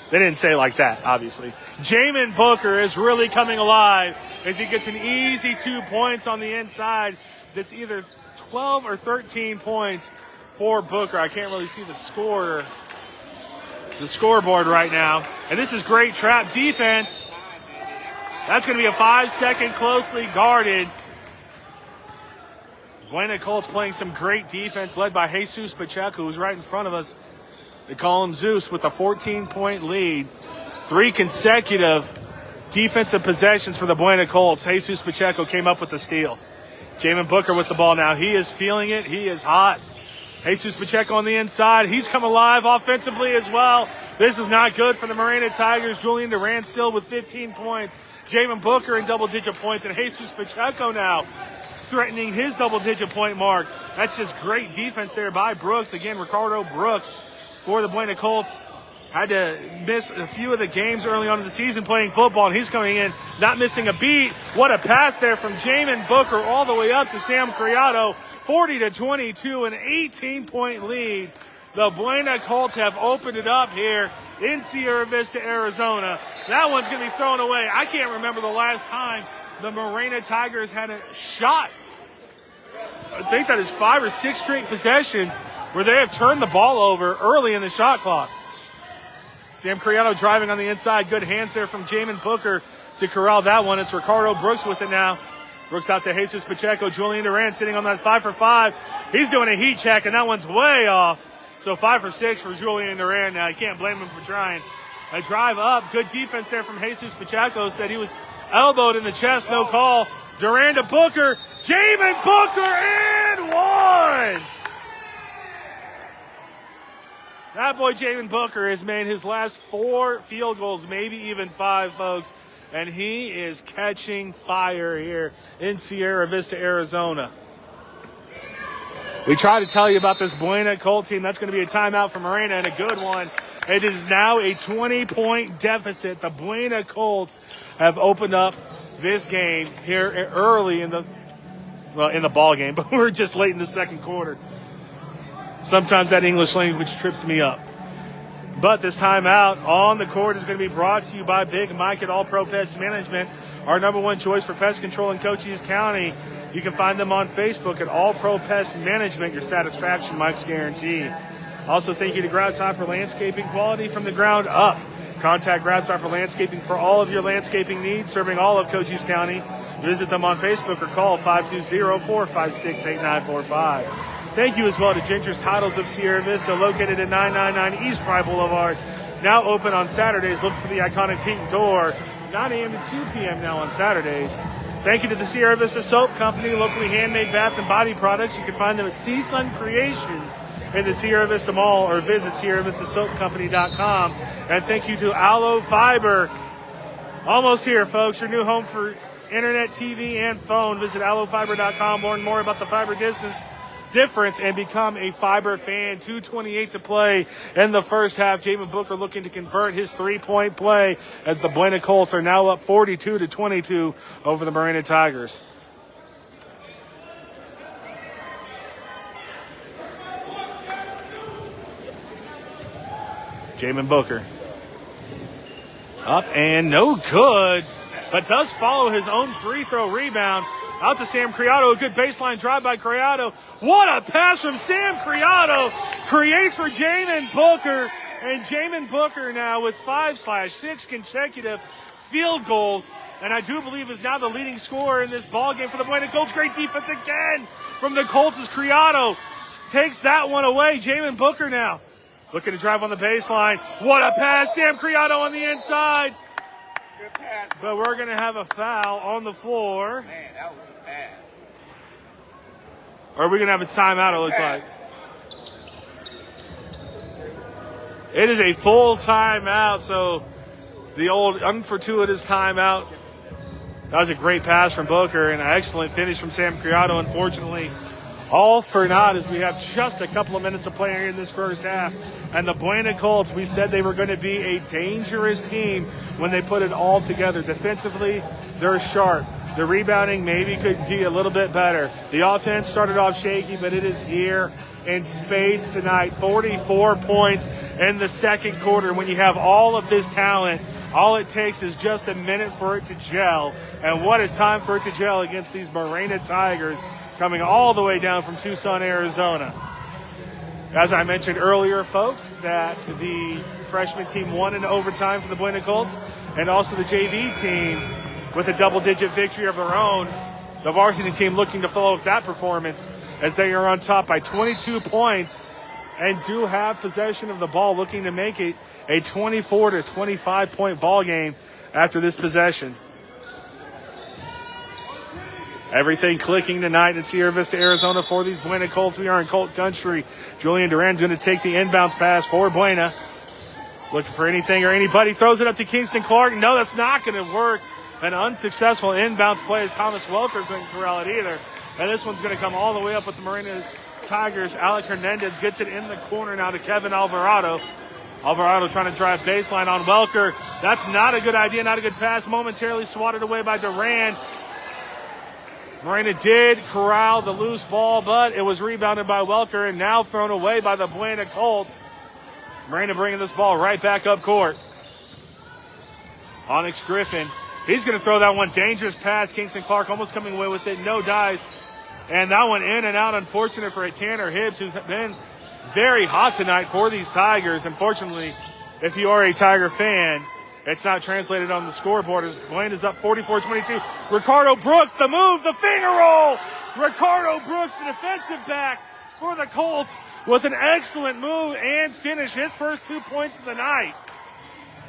They didn't say it like that, obviously. Jamin Booker is really coming alive as he gets an easy 2 points on the inside. That's either 12 or 13 points for Booker. I can't really see the scoreboard right now. And this is great trap defense. That's going to be a 5-second closely guarded. Buena Colts playing some great defense led by Jesus Pacheco, who's right in front of us. They call him Zeus with a 14-point lead. 3 consecutive defensive possessions for the Buena Colts. Jesus Pacheco came up with the steal. Jamin Booker with the ball now. He is feeling it. He is hot. Jesus Pacheco on the inside. He's come alive offensively as well. This is not good for the Marana Tigers. Julian Durant still with 15 points. Jamin Booker in double-digit points. And Jesus Pacheco now threatening his double-digit point mark. That's just great defense there by Brooks. Again, Ricardo Brooks for the Buena Colts. Had to miss a few of the games early on in the season playing football, and he's coming in not missing a beat. What a pass there from Jamin Booker all the way up to Sam Criado. 40-22, an 18-point lead. The Buena Colts have opened it up here in Sierra Vista, Arizona. That one's going to be thrown away. I can't remember the last time the Marana Tigers had a shot. I think that is 5 or 6 straight possessions where they have turned the ball over early in the shot clock. Sam Criado driving on the inside. Good hands there from Jamin Booker to corral that one. It's Ricardo Brooks with it now. Brooks out to Jesus Pacheco. Julian Durant sitting on that 5 for 5. He's doing a heat check, and that one's way off. So 5 for 6 for Julian Durant now. You can't blame him for trying. A drive up. Good defense there from Jesus Pacheco. Said he was elbowed in the chest. No call. Durant to Booker. Jamin Booker and one. That boy Jamin Booker has made his last 4 field goals, maybe even 5, folks. And he is catching fire here in Sierra Vista, Arizona. We try to tell you about this Buena Colt team. That's going to be a timeout for Marana, and a good one. It is now a 20-point deficit. The Buena Colts have opened up this game here early in the ball game, but we're just late in the second quarter. Sometimes that English language trips me up. But this timeout on the court is going to be brought to you by Big Mike at All Pro Pest Management, our #1 choice for pest control in Cochise County. You can find them on Facebook at All Pro Pest Management. Your satisfaction, Mike's guarantee. Also, thank you to Grasshopper Landscaping, quality from the ground up. Contact Grasshopper Landscaping for all of your landscaping needs, serving all of Cochise County. Visit them on Facebook or call 520-456-8945. Thank you as well to Ginger's Titles of Sierra Vista, located at 999 East Tri Boulevard. Now open on Saturdays. Look for the iconic pink door. 9 a.m. to 2 p.m. now on Saturdays. Thank you to the Sierra Vista Soap Company, locally handmade bath and body products. You can find them at Sea Sun Creations in the Sierra Vista Mall or visit SierraVistaSoapCompany.com. And thank you to Aloe Fiber. Almost here, folks. Your new home for internet, TV, and phone. Visit AloeFiber.com. Learn more about the fiber difference and become a fiber fan. 2:28 to play in the first half. Jamin Booker looking to convert his 3-point play as the Buena Colts are now up 42-22 over the Marana Tigers. Jamin Booker up and no good, but does follow his own free throw rebound. Out to Sam Criado, a good baseline drive by Criado. What a pass from Sam Criado. Creates for Jamin Booker. And Jamin Booker now with 5/6 consecutive field goals. And I do believe is now the leading scorer in this ballgame for the Buena Colts. Great defense again from the Colts as Criado takes that one away. Jamin Booker now looking to drive on the baseline. What a pass. Sam Criado on the inside. But we're going to have a foul on the floor. Man, that was a pass. Or are we going to have a timeout, it looks like? It is a full timeout, so the old unfortuitous timeout. That was a great pass from Booker and an excellent finish from Sam Criado. Unfortunately, all for naught as we have just a couple of minutes to play here in this first half. And the Buena Colts, we said they were going to be a dangerous team when they put it all together. Defensively, they're sharp. The rebounding maybe could be a little bit better. The offense started off shaky, but it is here in spades tonight. 44 points in the second quarter. When you have all of this talent, all it takes is just a minute for it to gel. And what a time for it to gel against these Marana Tigers, coming all the way down from Tucson, Arizona. As I mentioned earlier, folks, that the freshman team won in overtime for the Buena Colts, and also the JV team with a double-digit victory of their own. The varsity team looking to follow up that performance as they are on top by 22 points and do have possession of the ball, looking to make it a 24-25 point ball game after this possession. Everything clicking tonight in Sierra Vista, Arizona for these Buena Colts. We are in Colt country. Julian Duran's going to take the inbounds pass for Buena. Looking for anything or anybody. Throws it up to Kingston Clark. No, that's not going to work. An unsuccessful inbounds play as Thomas Welker couldn't corral it either. And this one's going to come all the way up with the Marana Tigers. Alec Hernandez gets it in the corner now to Kevin Alvarado. Alvarado trying to drive baseline on Welker. That's not a good idea, not a good pass. Momentarily swatted away by Duran. Marana did corral the loose ball, but it was rebounded by Welker and now thrown away by the Buena Colts. Marana bringing this ball right back up court. Onyx Griffin. He's going to throw that one. Dangerous pass. Kingston Clark almost coming away with it. No dice. And that one in and out. Unfortunate for Tanner Hibbs, who's been very hot tonight for these Tigers. Unfortunately, if you are a Tiger fan, it's not translated on the scoreboard as Blaine is up 44-22. Ricardo Brooks, the move, the finger roll. Ricardo Brooks, the defensive back for the Colts with an excellent move and finish. His first 2 points of the night.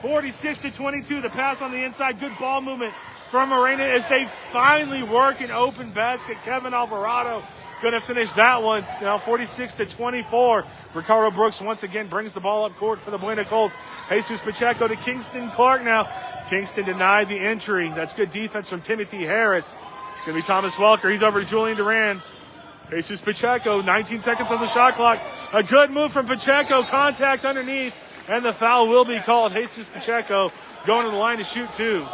46-22, the pass on the inside. Good ball movement from Marana as they finally work an open basket. Kevin Alvarado going to finish that one. Now 46-24. Ricardo Brooks once again brings the ball up court for the Buena Colts. Jesus Pacheco to Kingston Clark now. Kingston denied the entry. That's good defense from Timothy Harris. It's going to be Thomas Welker. He's over to Julian Duran. Jesus Pacheco, 19 seconds on the shot clock. A good move from Pacheco. Contact underneath. And the foul will be called. Jesus Pacheco going to the line to shoot two.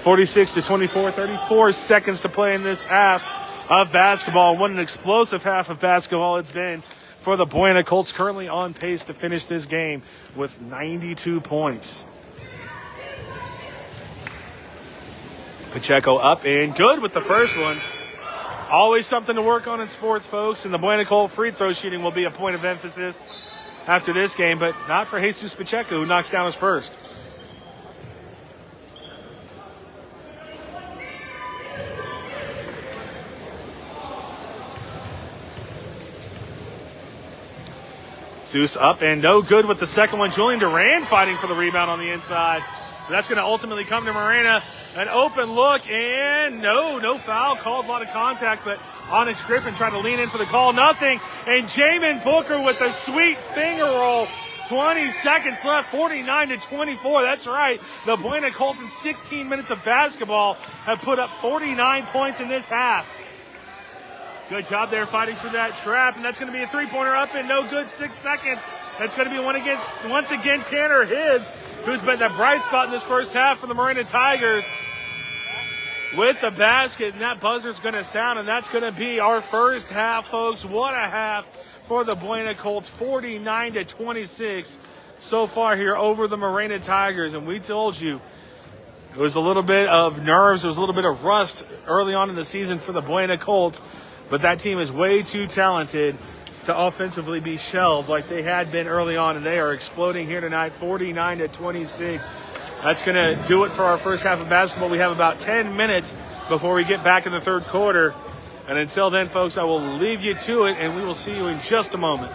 (46-24), 34 seconds to play in this half of basketball. What an explosive half of basketball it's been for the Buena Colts, currently on pace to finish this game with 92 points. Pacheco up and good with the first one. Always something to work on in sports, folks, and the Buena Colt free throw shooting will be a point of emphasis after this game, but not for Jesus Pacheco, who knocks down his first. Zeus up and no good with the second one. Julian Duran fighting for the rebound on the inside. That's going to ultimately come to Marana. An open look and no foul called. A lot of contact, but Onyx Griffin trying to lean in for the call. Nothing. And Jamin Booker with a sweet finger roll. 20 seconds left, 49-24. That's right. The Buena Colts in 16 minutes of basketball have put up 49 points in this half. Good job there fighting for that trap, and that's going to be a three-pointer up and no good. 6 seconds. That's going to be once again Tanner Hibbs, who's been the bright spot in this first half for the Marana Tigers with the basket, and that buzzer's going to sound, and that's going to be our first half, folks. What a half for the Buena Colts, 49-26 so far here over the Marana Tigers, and we told you it was a little bit of nerves, there was a little bit of rust early on in the season for the Buena Colts, but that team is way too talented to offensively be shelved like they had been early on, and they are exploding here tonight, 49-26. That's going to do it for our first half of basketball. We have about 10 minutes before we get back in the third quarter. And until then, folks, I will leave you to it, and we will see you in just a moment.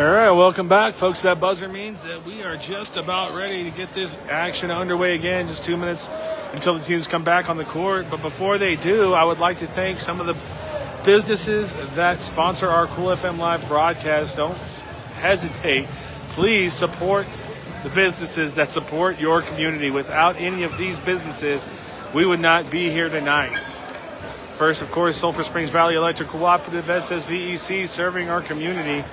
All right, welcome back, folks. That buzzer means that we are just about ready to get this action underway again. Just 2 minutes until the teams come back on the court. But before they do, I would like to thank some of the businesses that sponsor our Cool FM Live broadcast. Don't hesitate. Please support the businesses that support your community. Without any of these businesses, we would not be here tonight. First, of course, Sulphur Springs Valley Electric Cooperative, SSVEC, serving our community.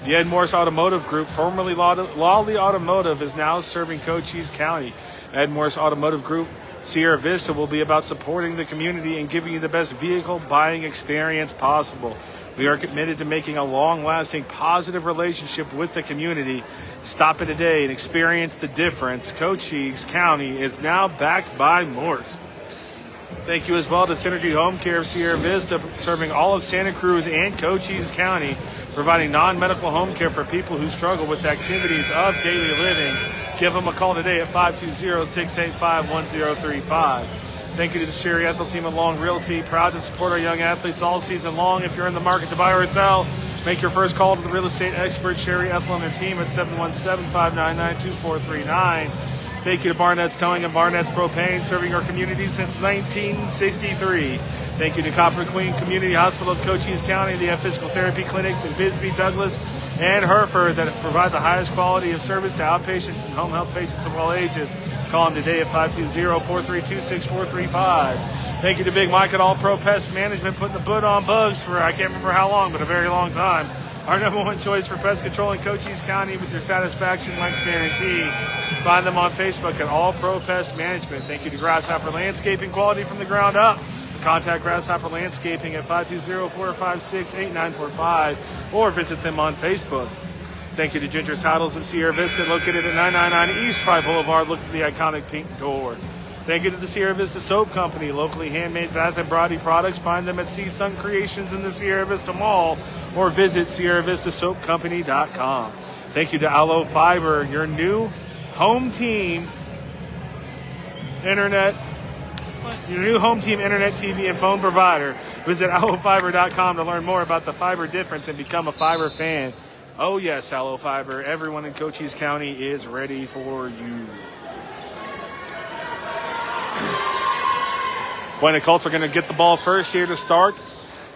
The Ed Morse Automotive Group, formerly Lawely Automotive, is now serving Cochise County. Ed Morse Automotive Group, Sierra Vista, will be about supporting the community and giving you the best vehicle buying experience possible. We are committed to making a long-lasting, positive relationship with the community. Stop in today and experience the difference. Cochise County is now backed by Morse. Thank you as well to Synergy Home Care of Sierra Vista, serving all of Santa Cruz and Cochise County, providing non-medical home care for people who struggle with activities of daily living. Give them a call today at 520-685-1035. Thank you to the Sherry Ethel team at Long Realty, proud to support our young athletes all season long. If you're in the market to buy or sell, make your first call to the real estate expert Sherry Ethel and their team at 717-599-2439. Thank you to Barnett's Towing and Barnett's Propane, serving our community since 1963. Thank you to Copper Queen Community Hospital of Cochise County. They have physical therapy clinics in Bisbee, Douglas, and Hereford that provide the highest quality of service to outpatients and home health patients of all ages. Call them today at 520-432-6435. Thank you to Big Mike at All Pro Pest Management, putting the boot on bugs for I can't remember how long, but a very long time. Our number one choice for pest control in Cochise County with your satisfaction length guarantee. Find them on Facebook at All Pro Pest Management. Thank you to Grasshopper Landscaping, quality from the ground up. Contact Grasshopper Landscaping at 520-456-8945 or visit them on Facebook. Thank you to Ginger's Titles of Sierra Vista, located at 999 East Fry Boulevard. Look for the iconic pink door. Thank you to the Sierra Vista Soap Company, locally handmade bath and body products. Find them at Sea Sun Creations in the Sierra Vista Mall or visit SierraVistaSoapCompany.com. Thank you to Allo Fiber, your new home team internet, TV and phone provider. Visit allofiber.com to learn more about the fiber difference and become a fiber fan. Oh yes, Allo Fiber. Everyone in Cochise County is ready for you. Buena Colts are going to get the ball first here to start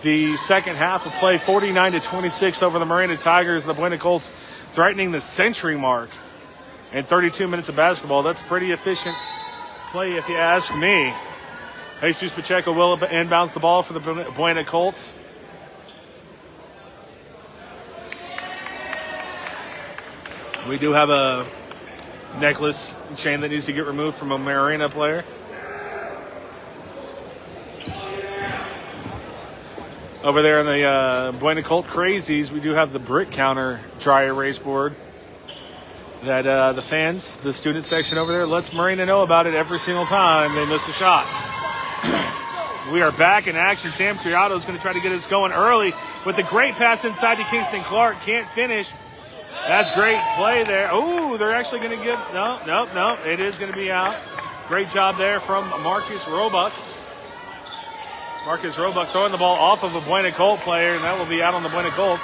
the second half of play, 49-26 over the Marana Tigers. The Buena Colts threatening the century mark in 32 minutes of basketball. That's pretty efficient play if you ask me. Jesus Pacheco will inbounds the ball for the Buena Colts. We do have a necklace chain that needs to get removed from a Marana player. Over there in the Buena Colt Crazies, we do have the brick counter dry erase board that the fans, the student section over there, lets Marana know about it every single time they miss a shot. We are back in action. Sam Criado is going to try to get us going early with a great pass inside to Kingston Clark. Can't finish. That's great play there. Oh, they're actually going to give – no. It is going to be out. Great job there from Marcus Roebuck. Marcus Roebuck throwing the ball off of a Buena Colt player, and that will be out on the Buena Colts.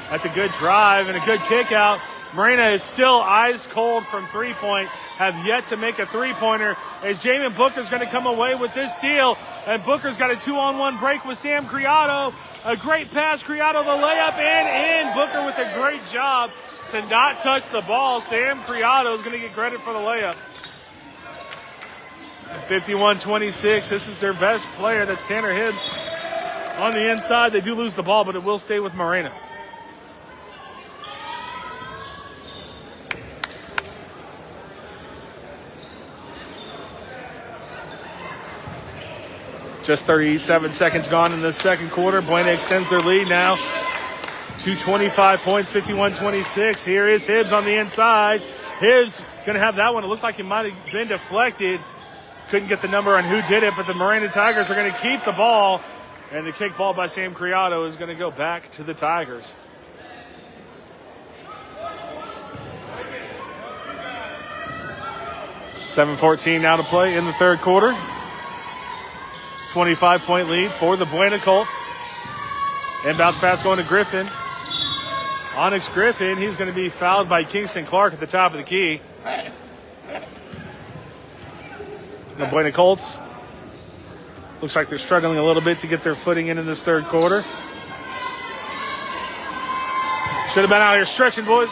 That's a good drive and a good kick out. Marana is still ice cold from three-point, have yet to make a three-pointer, as Jamin Booker's going to come away with this steal, and Booker's got a 2-on-1 break with Sam Criado. A great pass, Criado the layup, and in. Booker with a great job to not touch the ball. Sam Criado is going to get credit for the layup. 51-26, this is their best player. That's Tanner Hibbs on the inside. They do lose the ball, but it will stay with Marana. Just 37 seconds gone in the second quarter. Buena extends their lead now to 25 points, 51-26. Here is Hibbs on the inside. Hibbs going to have that one. It looked like it might have been deflected. Couldn't get the number on who did it, but the Marana Tigers are going to keep the ball, and the kick ball by Sam Criado is going to go back to the Tigers. $7:14 now to play in the third quarter. 25-point lead for the Buena Colts. Inbounds pass going to Griffin. Onyx Griffin, he's going to be fouled by Kingston Clark at the top of the key. The Buena Colts, looks like they're struggling a little bit to get their footing in this third quarter. Should have been out here stretching, boys.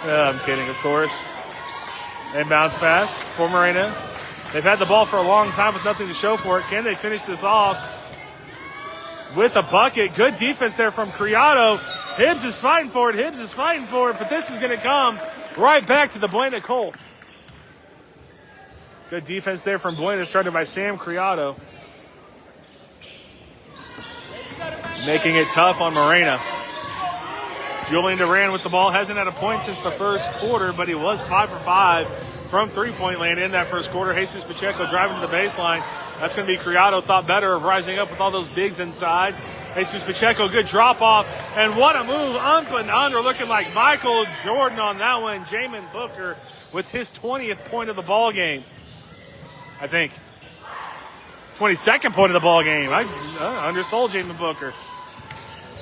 I'm kidding, of course. And bounce pass for Marana. They've had the ball for a long time with nothing to show for it. Can they finish this off with a bucket? Good defense there from Criado. Hibbs is fighting for it. But this is going to come right back to the Buena Colts. Good defense there from Buena, started by Sam Criado. Making it tough on Marana. Julian Duran with the ball. Hasn't had a point since the first quarter, but he was 5 for 5 from three-point land in that first quarter. Jesus Pacheco driving to the baseline. That's going to be Criado, thought better of rising up with all those bigs inside. Jesus Pacheco, good drop-off. And what a move, up and under, looking like Michael Jordan on that one. Jamin Booker with his 20th point of the ball game. I think 22nd point of the ball game. I undersold Jamin Booker.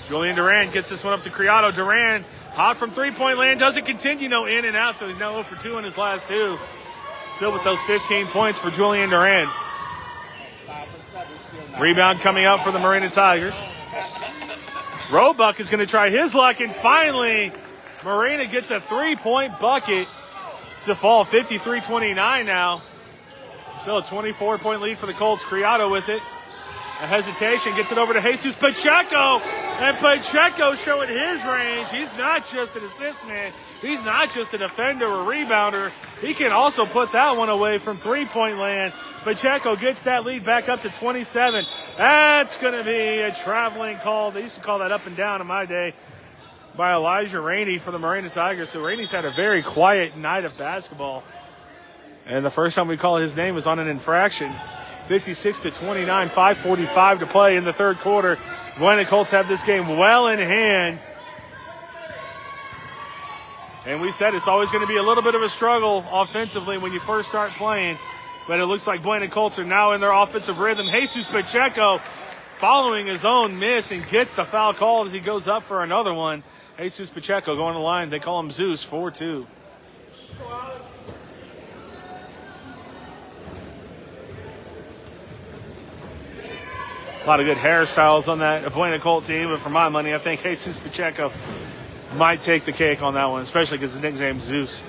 Julian Duran gets this one up to Criado. Duran, hot from three-point land, doesn't continue, no in and out, so he's now 0 for 2 in his last two. Still with those 15 points for Julian Duran. Rebound coming up for the Marana Tigers. Roebuck is going to try his luck, and finally, Marana gets a three-point bucket to fall 53-29 now. Still a 24-point lead for the Colts. Criado with it. A hesitation, gets it over to Jesus Pacheco. And Pacheco showing his range. He's not just an assist man. He's not just a defender or rebounder. He can also put that one away from three-point land. Pacheco gets that lead back up to 27. That's going to be a traveling call. They used to call that up and down in my day by Elijah Rainey for the Marana Tigers. So Rainey's had a very quiet night of basketball. And the first time we call his name was on an infraction. 56-29, 5:45 to play in the third quarter. Buena Colts have this game well in hand. And we said it's always going to be a little bit of a struggle offensively when you first start playing. But it looks like Buena Colts are now in their offensive rhythm. Jesus Pacheco following his own miss and gets the foul call as he goes up for another one. Jesus Pacheco going to the line. They call him Zeus, 4-2. A lot of good hairstyles on that Buena Colt team, but for my money, I think Jesus Pacheco might take the cake on that one, especially because his nickname's Zeus.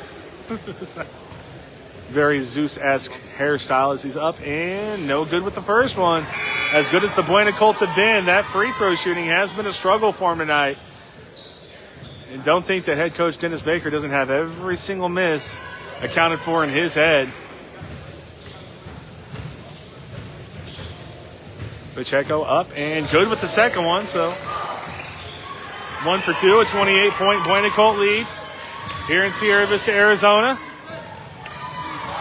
Very Zeus-esque hairstyle as he's up and no good with the first one. As good as the Buena Colts have been, that free throw shooting has been a struggle for him tonight. And don't think that head coach Dennis Baker doesn't have every single miss accounted for in his head. Pacheco up and good with the second one, so 1 for 2, a 28-point Buena Colt lead here in Sierra Vista, Arizona.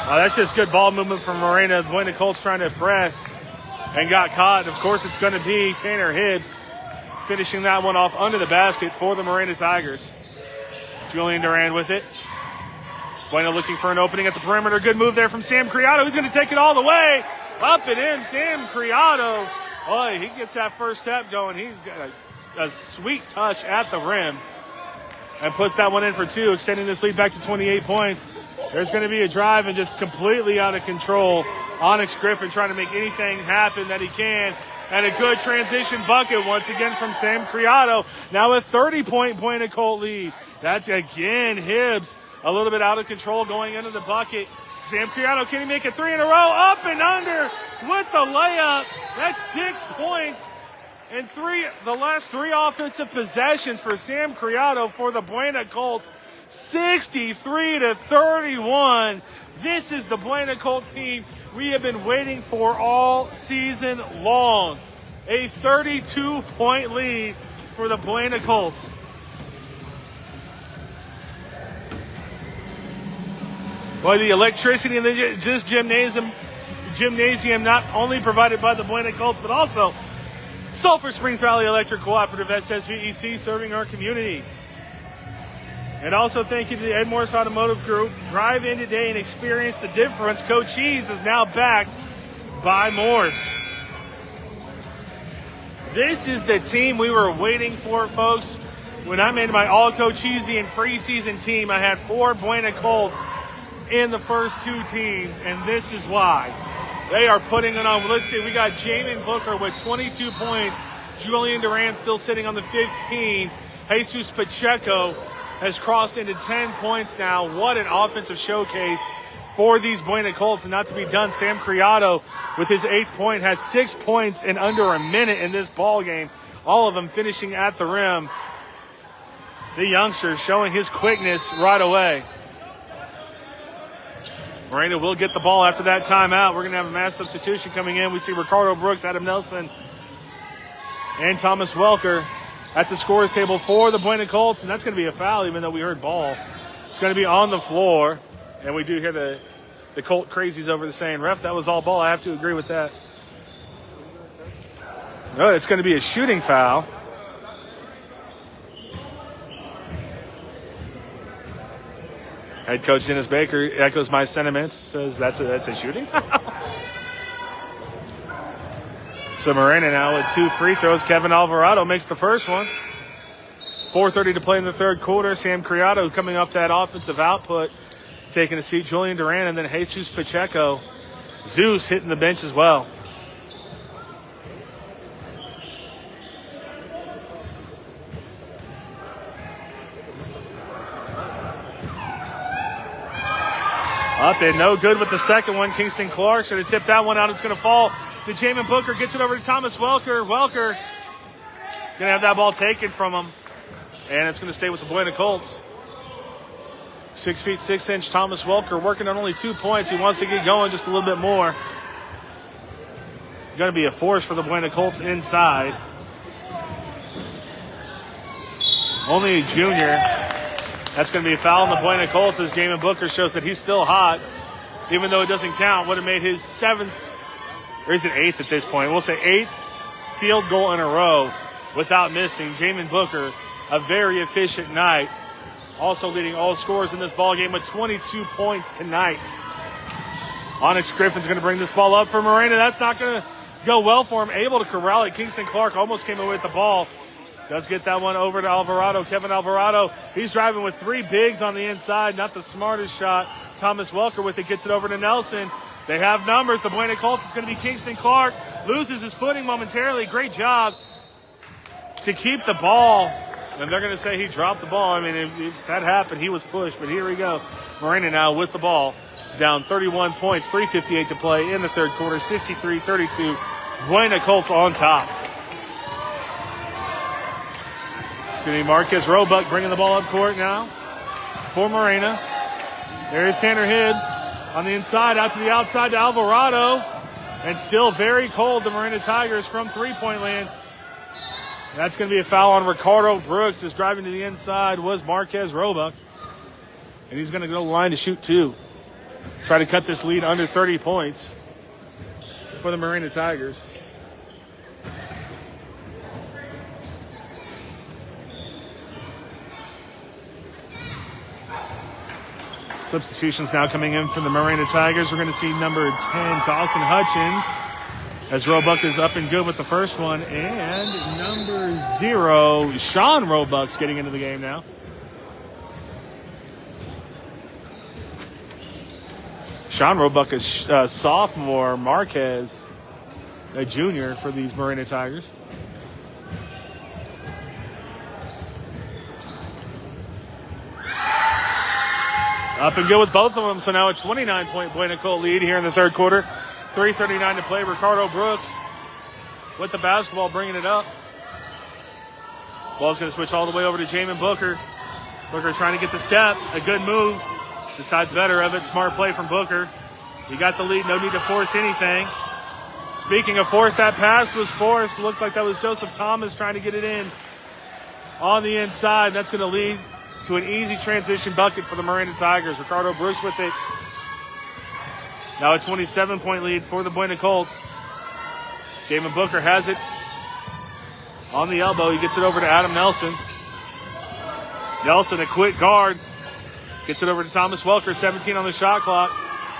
That's just good ball movement from Marana. Buena Colts trying to press and got caught. Of course, it's going to be Tanner Hibbs finishing that one off under the basket for the Marana Tigers. Julian Duran with it. Buena looking for an opening at the perimeter. Good move there from Sam Criado. He's going to take it all the way. Up and in, Sam Criado. Boy, he gets that first step going. He's got a sweet touch at the rim and puts that one in for 2, extending this lead back to 28 points. There's going to be a drive and just completely out of control. Onyx Griffin trying to make anything happen that he can. And a good transition bucket once again from Sam Criado. Now a 30-point Buena Colt lead. That's again Hibbs a little bit out of control going into the bucket. Sam Criado, can he make it 3 in a row? Up and under with the layup. That's 6 points and the last 3 offensive possessions for Sam Criado for the Buena Colts. 63-31. This is the Buena Colt team we have been waiting for all season long. A 32-point lead for the Buena Colts. Boy, the electricity in this gymnasium not only provided by the Buena Colts, but also Sulphur Springs Valley Electric Cooperative, SSVEC, serving our community. And also thank you to the Ed Morse Automotive Group. Drive in today and experience the difference. Cochise is now backed by Morse. This is the team we were waiting for, folks. When I made my all-Cochise and preseason team, I had 4 Buena Colts in the first 2 teams, and this is why. They are putting it on. Let's see, we got Jamin Booker with 22 points. Julian Durant still sitting on the 15. Jesus Pacheco has crossed into 10 points now. What an offensive showcase for these Buena Colts. And not to be done, Sam Criado with his 8th point has 6 points in under a minute in this ball game. All of them finishing at the rim. The youngster showing his quickness right away. Morena will get the ball after that timeout. We're going to have a mass substitution coming in. We see Ricardo Brooks, Adam Nelson, and Thomas Welker at the scorers table for the Buena Colts. And that's going to be a foul, even though we heard ball. It's going to be on the floor. And we do hear the Colt crazies over there saying, ref, that was all ball. I have to agree with that. No, it's going to be a shooting foul. Head coach Dennis Baker echoes my sentiments, says that's a shooting foul. So Marana now with 2 free throws. Kevin Alvarado makes the first one. 4:30 to play in the third quarter. Sam Criado coming off that offensive output, taking a seat. Julian Durant and then Jesus Pacheco. Zeus hitting the bench as well. Up and no good with the second one. Kingston Clark should have tipped that one out. It's going to fall to Jamin Booker. Gets it over to Thomas Welker. Welker going to have that ball taken from him. And it's going to stay with the Buena Colts. 6 feet 6 inch Thomas Welker working on only 2 points. He wants to get going just a little bit more. Going to be a force for the Buena Colts inside. Only a junior. That's going to be a foul on the Buena Colts as Jamin Booker shows that he's still hot. Even though it doesn't count, would have made his 7th, or is it 8th at this point? We'll say 8th field goal in a row without missing. Jamin Booker, a very efficient night. Also leading all scorers in this ball game with 22 points tonight. Onyx Griffin's going to bring this ball up for Morena. That's not going to go well for him. Able to corral it. Kingston Clark almost came away with the ball. Does get that one over to Alvarado. Kevin Alvarado, he's driving with 3 bigs on the inside. Not the smartest shot. Thomas Welker with it, gets it over to Nelson. They have numbers. The Buena Colts, it's going to be Kingston Clark. Loses his footing momentarily. Great job to keep the ball. And they're going to say he dropped the ball. I mean, if that happened, he was pushed. But here we go. Morena now with the ball. Down 31 points, 3:58 to play in the third quarter. 63-32. Buena Colts on top. It's going to be Marquez Roebuck bringing the ball up court now for Morena. There's Tanner Hibbs on the inside, out to the outside to Alvarado. And still very cold, the Morena Tigers from three-point land. That's going to be a foul on Ricardo Brooks. Is driving to the inside was Marquez Roebuck. And he's going to go to the line to shoot 2. Try to cut this lead under 30 points for the Morena Tigers. Substitutions now coming in from the Morena Tigers. We're going to see number 10, Dawson Hutchins, as Roebuck is up and good with the first one. And number 0, Sean Roebuck's getting into the game now. Sean Roebuck is sophomore. Marquez, a junior for these Morena Tigers. Up and good with both of them. So now a 29-point Buena Colt lead here in the third quarter. 3:39 to play. Ricardo Brooks with the basketball, bringing it up. Ball's going to switch all the way over to Jamin Booker. Booker trying to get the step. A good move. Decides better of it. Smart play from Booker. He got the lead. No need to force anything. Speaking of force, that pass was forced. Looked like that was Joseph Thomas trying to get it in on the inside. That's going to lead to an easy transition bucket for the Morena Tigers. Ricardo Brooks with it. Now a 27-point lead for the Buena Colts. Jamin Booker has it on the elbow. He gets it over to Adam Nelson. Nelson, a quick guard. Gets it over to Thomas Welker, 17 on the shot clock.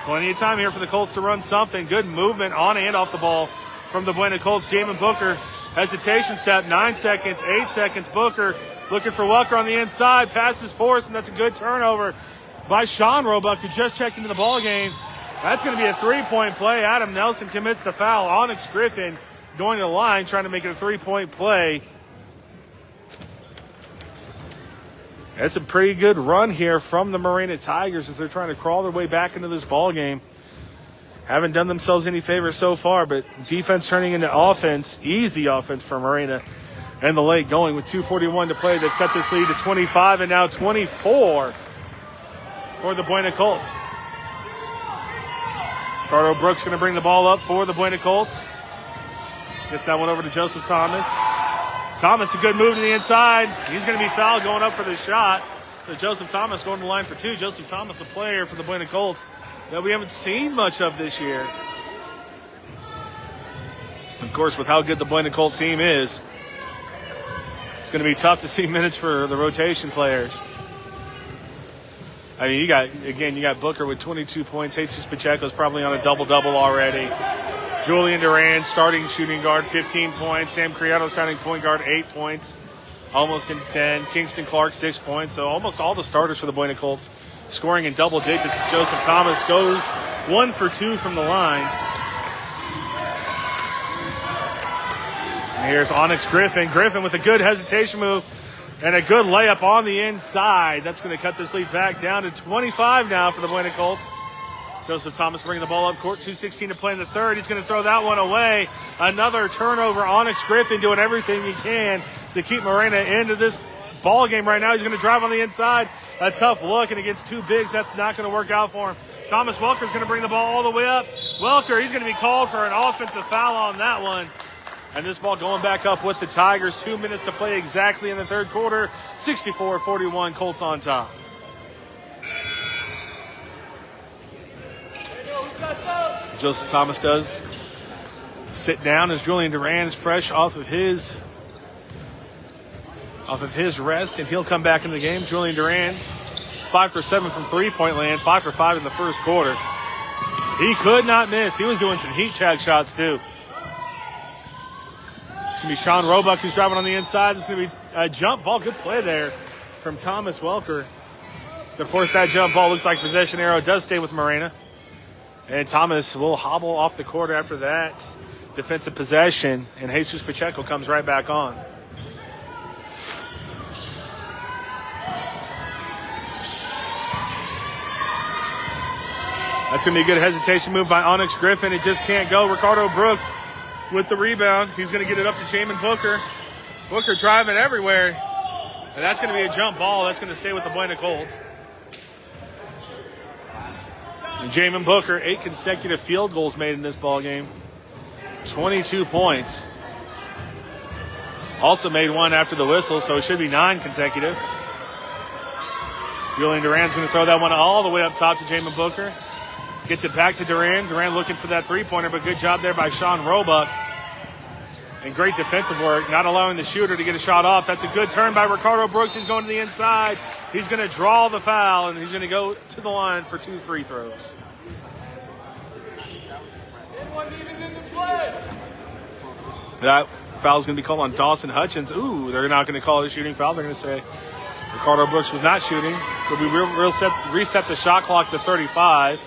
Plenty of time here for the Colts to run something. Good movement on and off the ball from the Buena Colts. Jamin Booker Hesitation step, 9 seconds, 8 seconds. Booker looking for Welker on the inside. Passes forced, and that's a good turnover by Sean Roebuck, who just checked into the ball game. That's going to be a three-point play. Adam Nelson commits the foul. Onyx Griffin going to the line, trying to make it a three-point play. That's a pretty good run here from the Marana Tigers as they're trying to crawl their way back into this ball game. Haven't done themselves any favors so far, but defense turning into offense, easy offense for Marana. And the late going with 2:41 to play. They've cut this lead to 25 and now 24 for the Buena Colts. Ricardo Brooks going to bring the ball up for the Buena Colts. Gets that one over to Joseph Thomas. Thomas, a good move to the inside. He's going to be fouled going up for the shot. So Joseph Thomas going to the line for two. Joseph Thomas, a player for the Buena Colts that we haven't seen much of this year. Of course, with how good the Buena Colt team is, it's going to be tough to see minutes for the rotation players. I mean, you got Booker with 22 points. Jesus Pacheco's probably on a double-double already. Julian Duran, starting shooting guard, 15 points. Sam Criado, starting point guard, 8 points. Almost in 10. Kingston Clark, 6 points. So almost all the starters for the Buena Colts scoring in double digits. Joseph Thomas goes 1 for 2 from the line. And here's Onyx Griffin. Griffin with a good hesitation move and a good layup on the inside. That's going to cut this lead back down to 25 now for the Buena Colts. Joseph Thomas bringing the ball up court, 2:16 to play in the third. He's going to throw that one away. Another turnover. Onyx Griffin doing everything he can to keep Marana into this ball game right now. He's going to drive on the inside. A tough look, and against two bigs, that's not going to work out for him. Thomas Welker's going to bring the ball all the way up. Welker, he's going to be called for an offensive foul on that one. And this ball going back up with the Tigers. 2 minutes to play exactly in the third quarter. 64-41, Colts on top. Joseph Thomas does sit down as Julian Duran is fresh off of his rest, and he'll come back into the game. Julian Duran, 5 for 7 from three-point land, 5 for 5 in the first quarter. He could not miss. He was doing some heat check shots too. It's going to be Sean Roebuck who's driving on the inside. It's going to be a jump ball. Good play there from Thomas Welker to force that jump ball. Looks like possession arrow does stay with Marana. And Thomas will hobble off the court after that defensive possession, and Jesus Pacheco comes right back on. That's going to be a good hesitation move by Onyx Griffin. It just can't go. Ricardo Brooks with the rebound. He's going to get it up to Jamin Booker. Booker driving everywhere. And that's going to be a jump ball. That's going to stay with the Buena Colts. And Jamin Booker, 8 consecutive field goals made in this ball game. 22 points. Also made one after the whistle, so it should be 9 consecutive. Julian Duran's going to throw that one all the way up top to Jamin Booker. Gets it back to Duran. Duran looking for that three-pointer, but good job there by Sean Roebuck. And great defensive work, not allowing the shooter to get a shot off. That's a good turn by Ricardo Brooks. He's going to the inside. He's going to draw the foul, and he's going to go to the line for 2 free throws. That foul is going to be called on Dawson Hutchins. Ooh, they're not going to call it a shooting foul. They're going to say Ricardo Brooks was not shooting. So we reset the shot clock to 35.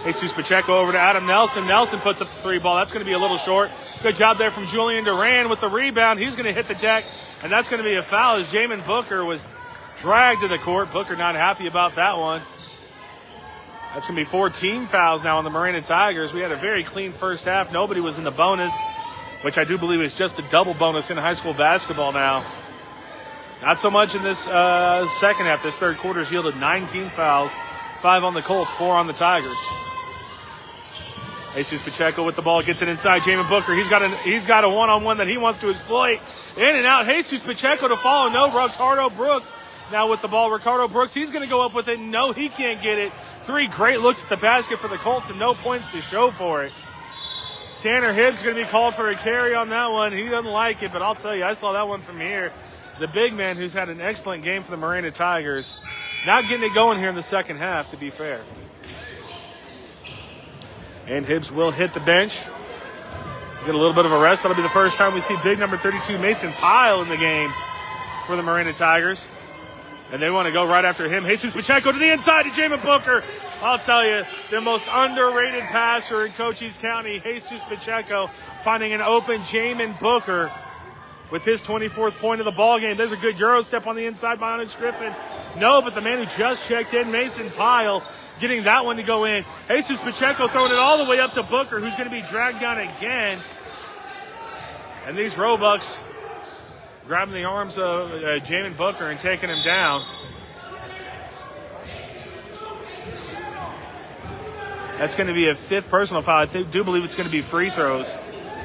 Jesus Pacheco over to Adam Nelson. Nelson puts up the 3 ball. That's going to be a little short. Good job there from Julian Duran with the rebound. He's going to hit the deck, and that's going to be a foul as Jamin Booker was dragged to the court. Booker not happy about that one. That's going to be 4 team fouls now on the Marana Tigers. We had a very clean first half. Nobody was in the bonus, which I do believe is just a double bonus in high school basketball now. Not so much in this second half. This third quarter's yielded 9 team fouls, 5 on the Colts, 4 on the Tigers. Jesus Pacheco with the ball, gets it inside. Jamin Booker, he's got a one-on-one that he wants to exploit. In and out, Jesus Pacheco to follow. No, Ricardo Brooks now with the ball. Ricardo Brooks, he's going to go up with it. No, he can't get it. 3 great looks at the basket for the Colts and no points to show for it. Tanner Hibbs going to be called for a carry on that one. He doesn't like it, but I'll tell you, I saw that one from here. The big man who's had an excellent game for the Marana Tigers, not getting it going here in the second half, to be fair. And Hibbs will hit the bench. Get a little bit of a rest. That'll be the first time we see big number 32 Mason Pyle in the game for the Marana Tigers. And they want to go right after him. Jesus Pacheco to the inside to Jamin Booker. I'll tell you, the most underrated passer in Cochise County, Jesus Pacheco, finding an open Jamin Booker with his 24th point of the ball game. There's a good Euro step on the inside by Onyx Griffin. No, but the man who just checked in, Mason Pyle, getting that one to go in. Jesus Pacheco throwing it all the way up to Booker, who's going to be dragged down again. And these Roebucks grabbing the arms of Jamin Booker and taking him down. That's going to be a 5th personal foul. I do believe it's going to be free throws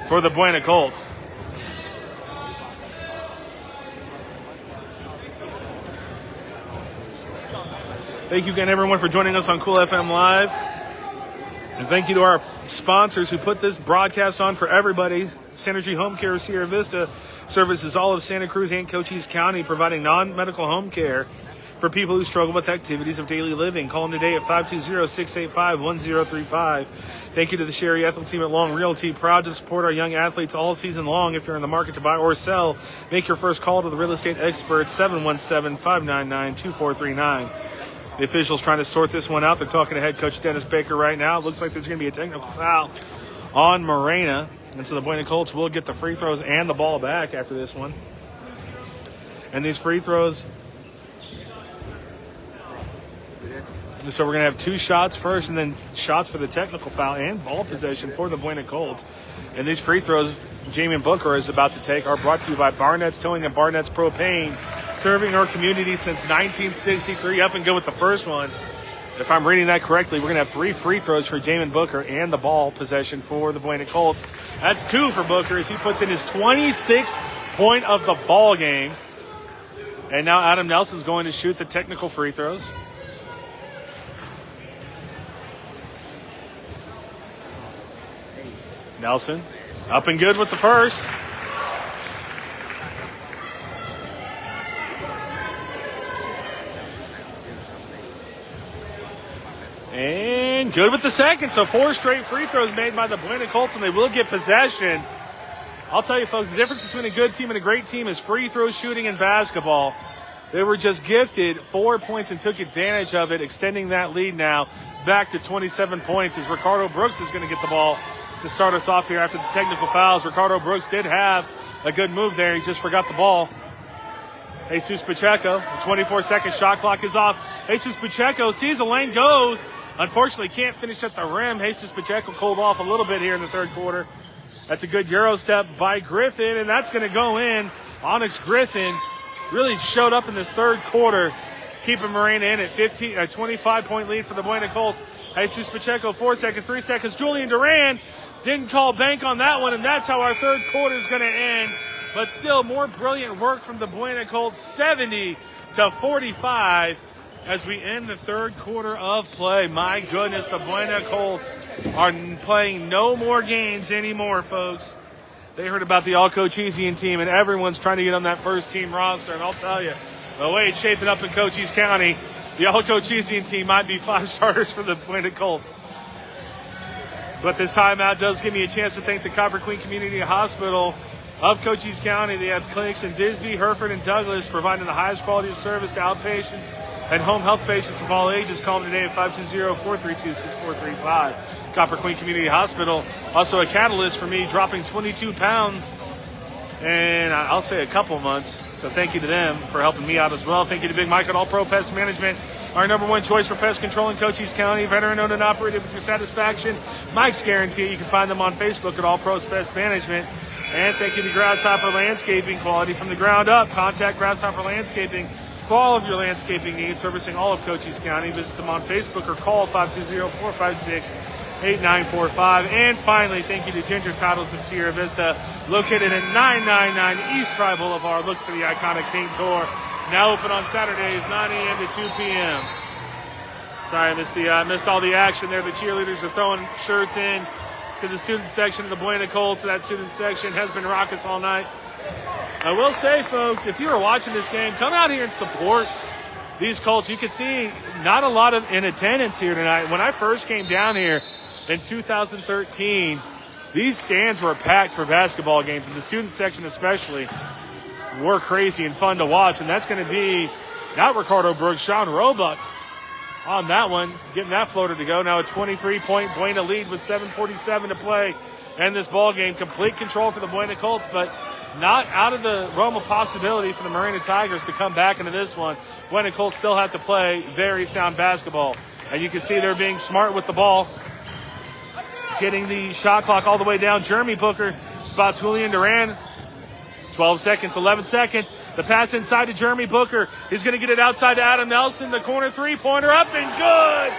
for the Buena Colts. Thank you again, everyone, for joining us on Cool FM Live. And thank you to our sponsors who put this broadcast on for everybody. Synergy Home Care of Sierra Vista services all of Santa Cruz and Cochise County, providing non-medical home care for people who struggle with activities of daily living. Call them today at 520-685-1035. Thank you to the Sherry Ethel team at Long Realty, proud to support our young athletes all season long. If you're in the market to buy or sell, make your first call to the real estate experts, 717-599-2439. The officials trying to sort this one out. They're talking to head coach Dennis Baker right now. It looks like there's going to be a technical foul on Marana. And so the Buena Colts will get the free throws and the ball back after this one. And these free throws, so we're going to have 2 shots first and then shots for the technical foul and ball possession for the Buena Colts. And these free throws Jamin Booker is about to take are brought to you by Barnett's Towing and Barnett's Propane, serving our community since 1963. Up and go with the first one. If I'm reading that correctly, we're going to have 3 free throws for Jamin Booker and the ball possession for the Buena Colts. That's 2 for Booker as he puts in his 26th point of the ball game. And now Adam Nelson's going to shoot the technical free throws. Nelson up and good with the first. And good with the second. So 4 straight free throws made by the Buena Colts, and they will get possession. I'll tell you, folks, the difference between a good team and a great team is free throw shooting in basketball. They were just gifted 4 points and took advantage of it, extending that lead now back to 27 points as Ricardo Brooks is going to get the ball to start us off here after the technical fouls. Ricardo Brooks did have a good move there. He just forgot the ball. Jesus Pacheco, the 24-second shot clock is off. Jesus Pacheco sees the lane, goes. Unfortunately, can't finish at the rim. Jesus Pacheco cooled off a little bit here in the third quarter. That's a good Euro step by Griffin, and that's going to go in. Onyx Griffin really showed up in this third quarter, keeping Marana in at 25-point lead for the Buena Colts. Jesus Pacheco, 4 seconds, 3 seconds. Julian Duran didn't call bank on that one, and that's how our third quarter is going to end. But still, more brilliant work from the Buena Colts, 70-45 as we end the third quarter of play. My goodness, the Buena Colts are playing no more games anymore, folks. They heard about the all-Cochisian team, and everyone's trying to get on that first-team roster. And I'll tell you, the way it's shaping up in Cochise County, the all-Cochisian team might be 5 starters for the Buena Colts. But this timeout does give me a chance to thank the Copper Queen Community Hospital of Cochise County. They have clinics in Bisbee, Hereford, and Douglas, providing the highest quality of service to outpatients and home health patients of all ages. Call them today at 520-432-6435. Copper Queen Community Hospital, also a catalyst for me dropping 22 pounds and I'll say a couple months. So thank you to them for helping me out as well. Thank you to Big Mike at All Pro Pest Management, our #1 choice for pest control in Cochise County, veteran-owned and operated with your satisfaction. Mike's Guarantee. You can find them on Facebook at All Pros Pest Management. And thank you to Grasshopper Landscaping, quality from the ground up. Contact Grasshopper Landscaping for all of your landscaping needs, servicing all of Cochise County. Visit them on Facebook or call 520-456-8945. And finally, thank you to Ginger's Titles of Sierra Vista, located at 999 East Tri Boulevard. Look for the iconic paint door. Now open on Saturdays, 9 a.m. to 2 p.m. Sorry, I missed all the action there. The cheerleaders are throwing shirts in to the student section of the Buena Colts. That student section has been raucous all night. I will say, folks, if you are watching this game, come out here and support these Colts. You can see not a lot in attendance here tonight. When I first came down here in 2013, These stands were packed for basketball games, and the student section especially were crazy and fun to watch. And that's going to be not Ricardo Brooks, Sean Roebuck on that one, getting that floater to go. Now a 23-point Buena lead with 7:47 to play in this ball game. Complete control for the Buena Colts, but not out of the realm of possibility for the Marana Tigers to come back into this one. Buena Colts still have to play very sound basketball. And you can see they're being smart with the ball. Getting the shot clock all the way down. Jeremy Booker spots Julian Duran. 12 seconds, 11 seconds. The pass inside to Jeremy Booker. He's going to get it outside to Adam Nelson. The corner three-pointer up and good.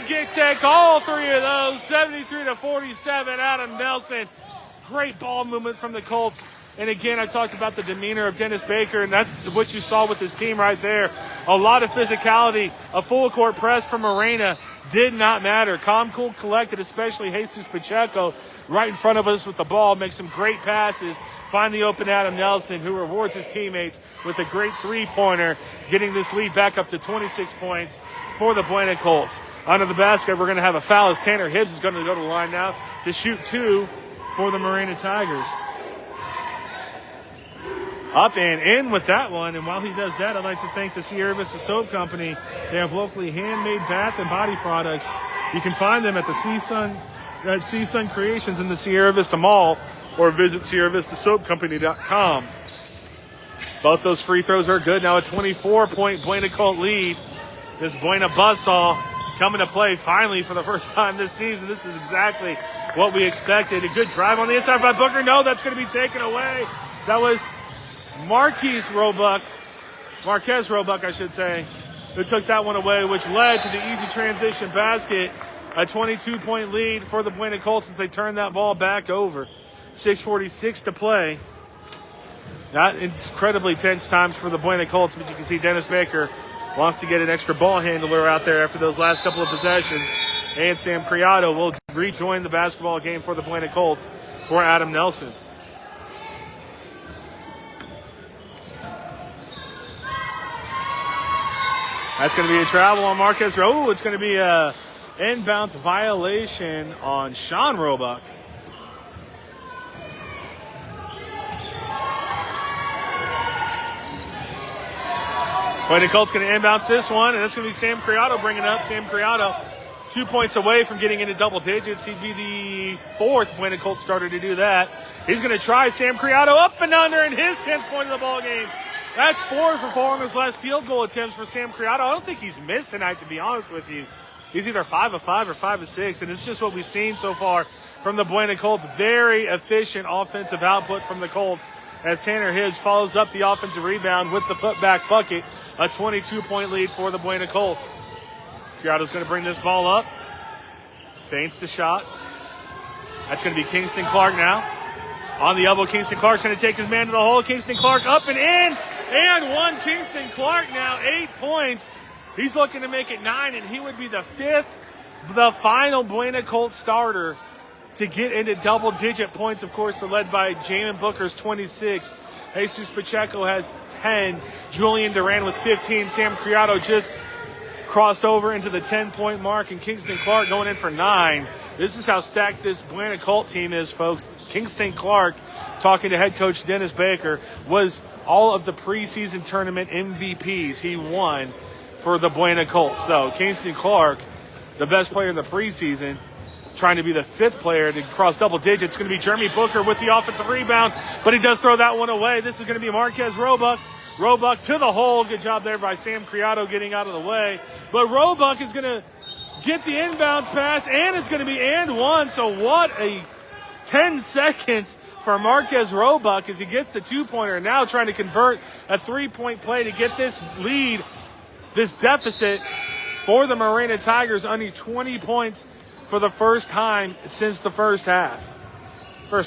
He'd take all three of those. 73-47, Adam Nelson. Great ball movement from the Colts. And again, I talked about the demeanor of Dennis Baker, and that's what you saw with his team right there. A lot of physicality, a full court press from Marana did not matter. Calm, cool, collected, especially Jesus Pacheco right in front of us with the ball, makes some great passes. Find the open Adam Nelson, who rewards his teammates with a great three-pointer, getting this lead back up to 26 points for the Buena Colts. Under the basket, we're going to have a foul as Tanner Hibbs is going to go to the line now to shoot two for the Marana Tigers. Up and in with that one, and while he does that, I'd like to thank the Sierra Vista Soap Company. They have locally handmade bath and body products. You can find them at the CSun Creations in the Sierra Vista Mall, or visit SierraVistaSoapCompany.com. Both those free throws are good. Now a 24-point Buena Colt lead. This Buena buzzsaw coming to play finally for the first time this season. This is exactly what we expected. A good drive on the inside by Booker. No, that's going to be taken away. That was Marquez Roebuck, I should say, who took that one away, which led to the easy transition basket. A 22-point lead for the Buena Colts as they turn that ball back over. 6:46 to play. Not incredibly tense times for the Buena Colts, but you can see Dennis Baker wants to get an extra ball handler out there after those last couple of possessions. And Sam Criado will rejoin the basketball game for the Buena Colts for Adam Nelson. That's going to be a travel on Marquez. Oh, it's going to be a inbounds violation on Sean Roebuck. Buena Colt's going to inbounds this one, and that's going to be Sam Criado bringing it up. Sam Criado 2 points away from getting into double digits. He'd be the fourth Buena Colt starter to do that. He's going to try Sam Criado up and under in his 10th point of the ball game. That's 4 for 4 on his last field goal attempts for Sam Criado. I don't think he's missed tonight, to be honest with you. He's either 5 of 5 or 5 of 6, and it's just what we've seen so far from the Buena Colts. Very efficient offensive output from the Colts as Tanner Hibbs follows up the offensive rebound with the putback bucket. A 22-point lead for the Buena Colts. Criado's going to bring this ball up. Feints the shot. That's going to be Kingston Clark now. On the elbow, Kingston Clark's going to take his man to the hole. Kingston Clark up and in. And one. Kingston Clark now 8 points. He's looking to make it 9, and he would be the final Buena Colt starter to get into double-digit points. Of course, they're led by Jamin Booker's 26. Jesus Pacheco has 10. Julian Duran with 15. Sam Criado just crossed over into the 10-point mark, and Kingston Clark going in for 9. This is how stacked this Buena Colt team is, folks. Kingston Clark, talking to head coach Dennis Baker, was all of the preseason tournament MVPs. He won for the Buena Colts. So Kingston Clark, the best player in the preseason, trying to be the 5th player to cross double digits. It's going to be Jeremy Booker with the offensive rebound, but he does throw that one away. This is going to be Marquez Roebuck. Roebuck to the hole. Good job there by Sam Criado getting out of the way. But Roebuck is going to get the inbounds pass, and it's going to be and one. So what a 10 seconds for Marquez Roebuck as he gets the 2-pointer. Now trying to convert a 3-point play to get this lead, this deficit for the Marana Tigers, under 20 points for the first time since the first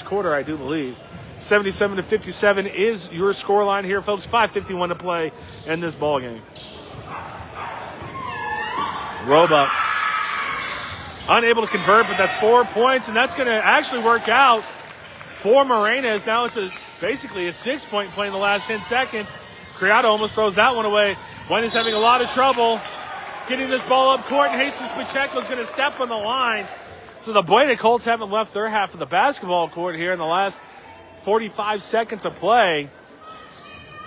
quarter, I do believe. 77-57 is your scoreline here, folks. 5:51 to play in this ball game. Roebuck unable to convert, but that's 4 points, and that's going to actually work out for Marana. As now it's basically a 6-point play in the last 10 seconds. Criado almost throws that one away. Buena's having a lot of trouble getting this ball up court, and Jesus Pacheco is going to step on the line. So the Buena Colts haven't left their half of the basketball court here in the last 45 seconds of play.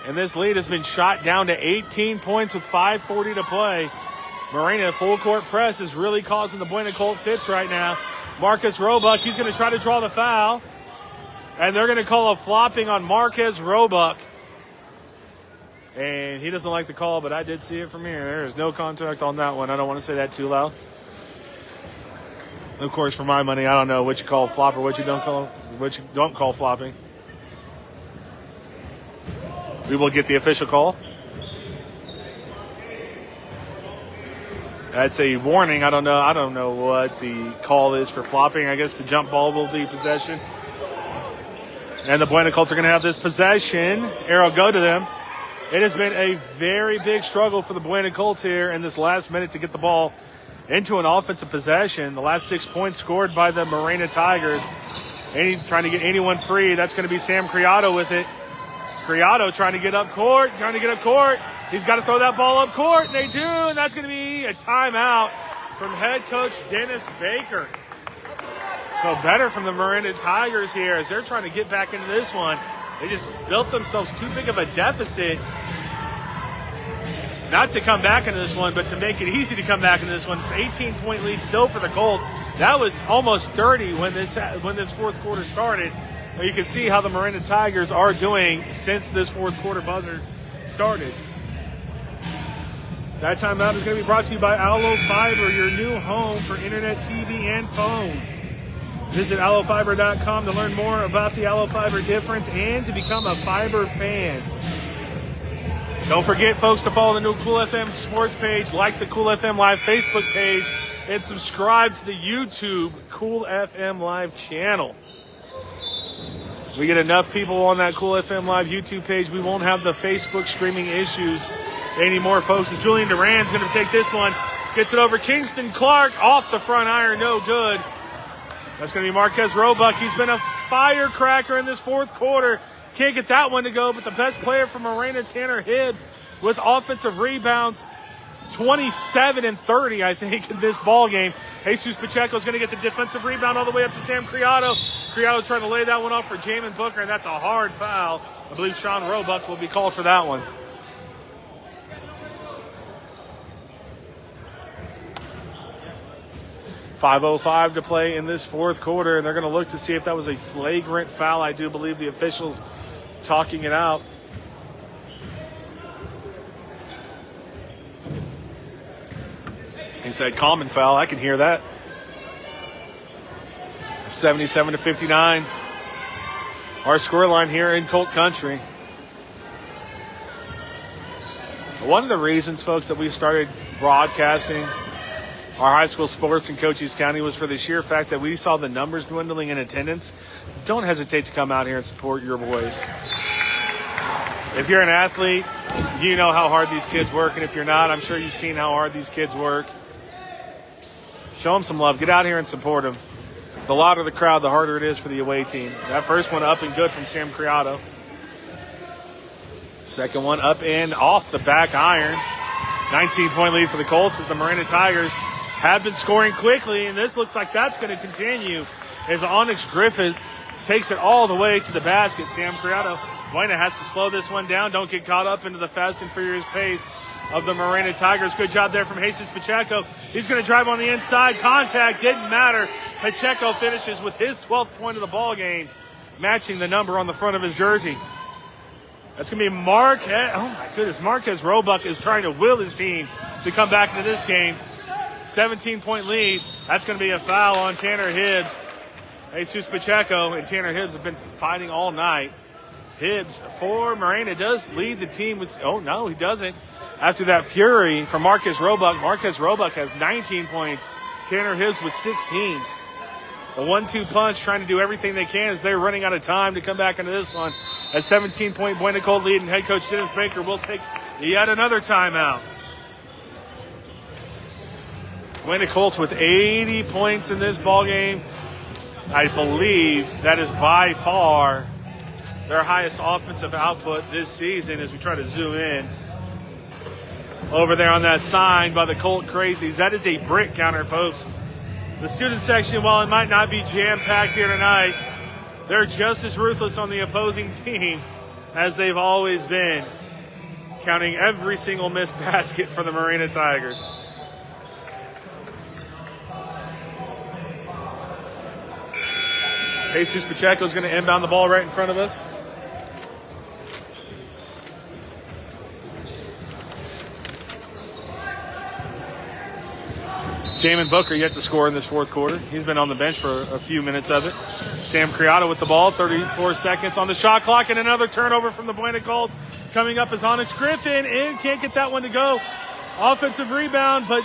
And this lead has been shot down to 18 points with 5:40 to play. Marana full court press is really causing the Buena Colt fits right now. Marcus Roebuck, he's going to try to draw the foul. And they're going to call a flopping on Marquez Roebuck. And he doesn't like the call, but I did see it from here. There is no contact on that one. I don't want to say that too loud. Of course, for my money, I don't know what you call flop or what you don't call flopping. We will get the official call. That's a warning. I don't know what the call is for flopping. I guess the jump ball will be possession. And the Buena Colts are going to have this possession. Arrow go to them. It has been a very big struggle for the Buena Colts here in this last minute to get the ball into an offensive possession. The last 6 points scored by the Marana Tigers. Trying to get anyone free. That's going to be Sam Criado with it. Criado trying to get up court. He's got to throw that ball up court, and they do, and that's going to be a timeout from head coach Dennis Baker. So better from the Marana Tigers here as they're trying to get back into this one. They just built themselves too big of a deficit not to come back into this one, but to make it easy to come back into this one. It's an 18-point lead still for the Colts. That was almost 30 when this fourth quarter started. You can see how the Marana Tigers are doing since this fourth quarter buzzer started. That timeout is going to be brought to you by Allo Fiber, your new home for internet, TV, and phone. Visit allofiber.com to learn more about the Allo Fiber difference and to become a Fiber fan. Don't forget, folks, to follow the new Cool FM Sports page, like the Cool FM Live Facebook page, and subscribe to the YouTube Cool FM Live channel. We get enough people on that Cool FM Live YouTube page, we won't have the Facebook streaming issues anymore, folks. As Julian Duran's going to take this one, gets it over Kingston Clark, off the front iron, no good. That's going to be Marquez Roebuck. He's been a firecracker in this fourth quarter. Can't get that one to go, but the best player from Marana, Tanner Hibbs, with offensive rebounds, 27 and 30, I think, in this ball game. Jesus Pacheco is going to get the defensive rebound all the way up to Sam Criado. Criado trying to lay that one off for Jamin Booker, and that's a hard foul. I believe Sean Roebuck will be called for that one. .5:05 to play in this fourth quarter, and they're going to look to see if that was a flagrant foul. I do believe the officials talking it out. He said common foul. I can hear that. 77-59. Our scoreline here in Colt Country. One of the reasons, folks, that we started broadcasting our high school sports in Cochise County was for the sheer fact that we saw the numbers dwindling in attendance. Don't hesitate to come out here and support your boys. If you're an athlete, you know how hard these kids work. And if you're not, I'm sure you've seen how hard these kids work. Show them some love. Get out here and support them. The louder the crowd, the harder it is for the away team. That first one up and good from Sam Criado. Second one up and off the back iron. 19-point lead for the Colts as the Marana Tigers have been scoring quickly, and this looks like that's going to continue as Onyx Griffith takes it all the way to the basket. Sam Criado, Buena has to slow this one down. Don't get caught up into the fast and furious pace of the Marana Tigers. Good job there from Jesus Pacheco. He's going to drive on the inside. Contact didn't matter. Pacheco finishes with his 12th point of the ball game, matching the number on the front of his jersey. That's going to be Marquez. Oh, my goodness. Marquez Roebuck is trying to will his team to come back into this game. 17-point lead. That's going to be a foul on Tanner Hibbs. Jesus Pacheco and Tanner Hibbs have been fighting all night. Hibbs for Marana does lead the team with, oh, no, he doesn't. After that fury from Marquez Roebuck has 19 points. Tanner Hibbs with 16. A 1-2 punch, trying to do everything they can as they're running out of time to come back into this one. A 17-point Buena Colt lead, and head coach Dennis Baker will take yet another timeout. Buena Colts with 80 points in this ball game. I believe that is by far their highest offensive output this season as we try to zoom in. Over there on that sign by the Colt Crazies. That is a brick counter, folks. The student section, while it might not be jam-packed here tonight, they're just as ruthless on the opposing team as they've always been, counting every single missed basket for the Marana Tigers. Jesus Pacheco is going to inbound the ball right in front of us. Jamin Booker yet to score in this fourth quarter. He's been on the bench for a few minutes of it. Sam Criado with the ball, 34 seconds on the shot clock, and another turnover from the Buena Colts. Coming up is Onyx Griffin, and can't get that one to go. Offensive rebound, but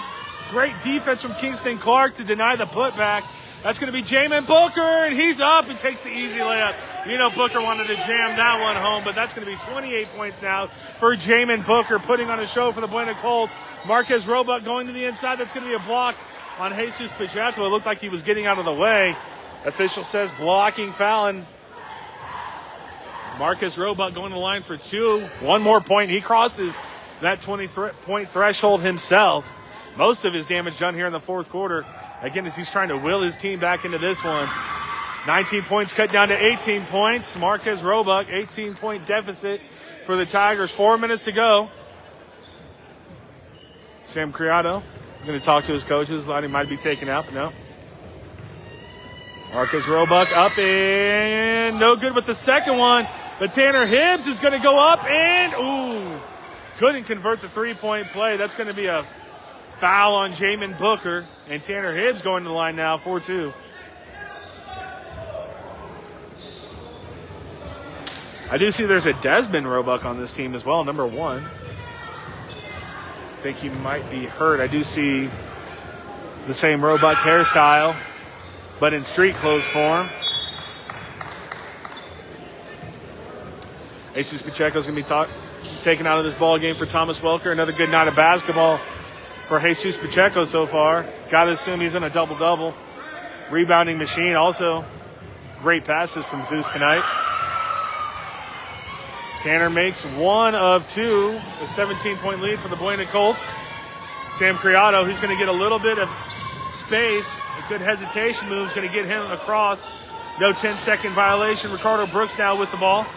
great defense from Kingston Clark to deny the putback. That's going to be Jamin Booker, and he's up and takes the easy layup. You know Booker wanted to jam that one home, but that's going to be 28 points now for Jamin Booker, putting on a show for the Buena Colts. Marquez Roebuck going to the inside. That's going to be a block on Jesus Pacheco. It looked like he was getting out of the way. Official says blocking foul, and Marquez Roebuck going to the line for two. One more point. He crosses that 20-point threshold himself. Most of his damage done here in the fourth quarter. Again, as he's trying to will his team back into this one. 19 points cut down to 18 points. Marquez Roebuck, 18-point deficit for the Tigers. 4 minutes to go. Sam Criado going to talk to his coaches. Thought he might be taken out, but no. Marquez Roebuck up and no good with the second one. But Tanner Hibbs is going to go up and, couldn't convert the three-point play. That's going to be a foul on Jamin Booker. And Tanner Hibbs going to the line now, 4-2. I do see there's a Desmond Roebuck on this team as well, number 1. I think he might be hurt. I do see the same Roebuck hairstyle, but in street clothes form. Jesus Pacheco is going to be taken out of this ball game for Thomas Welker. Another good night of basketball for Jesus Pacheco so far. Got to assume he's in a double-double. Rebounding machine. Also, great passes from Zeus tonight. Tanner makes one of two. A 17-point lead for the Buena Colts. Sam Criado, who's going to get a little bit of space. A good hesitation move is going to get him across. No 10-second violation. Ricardo Brooks now with the ball.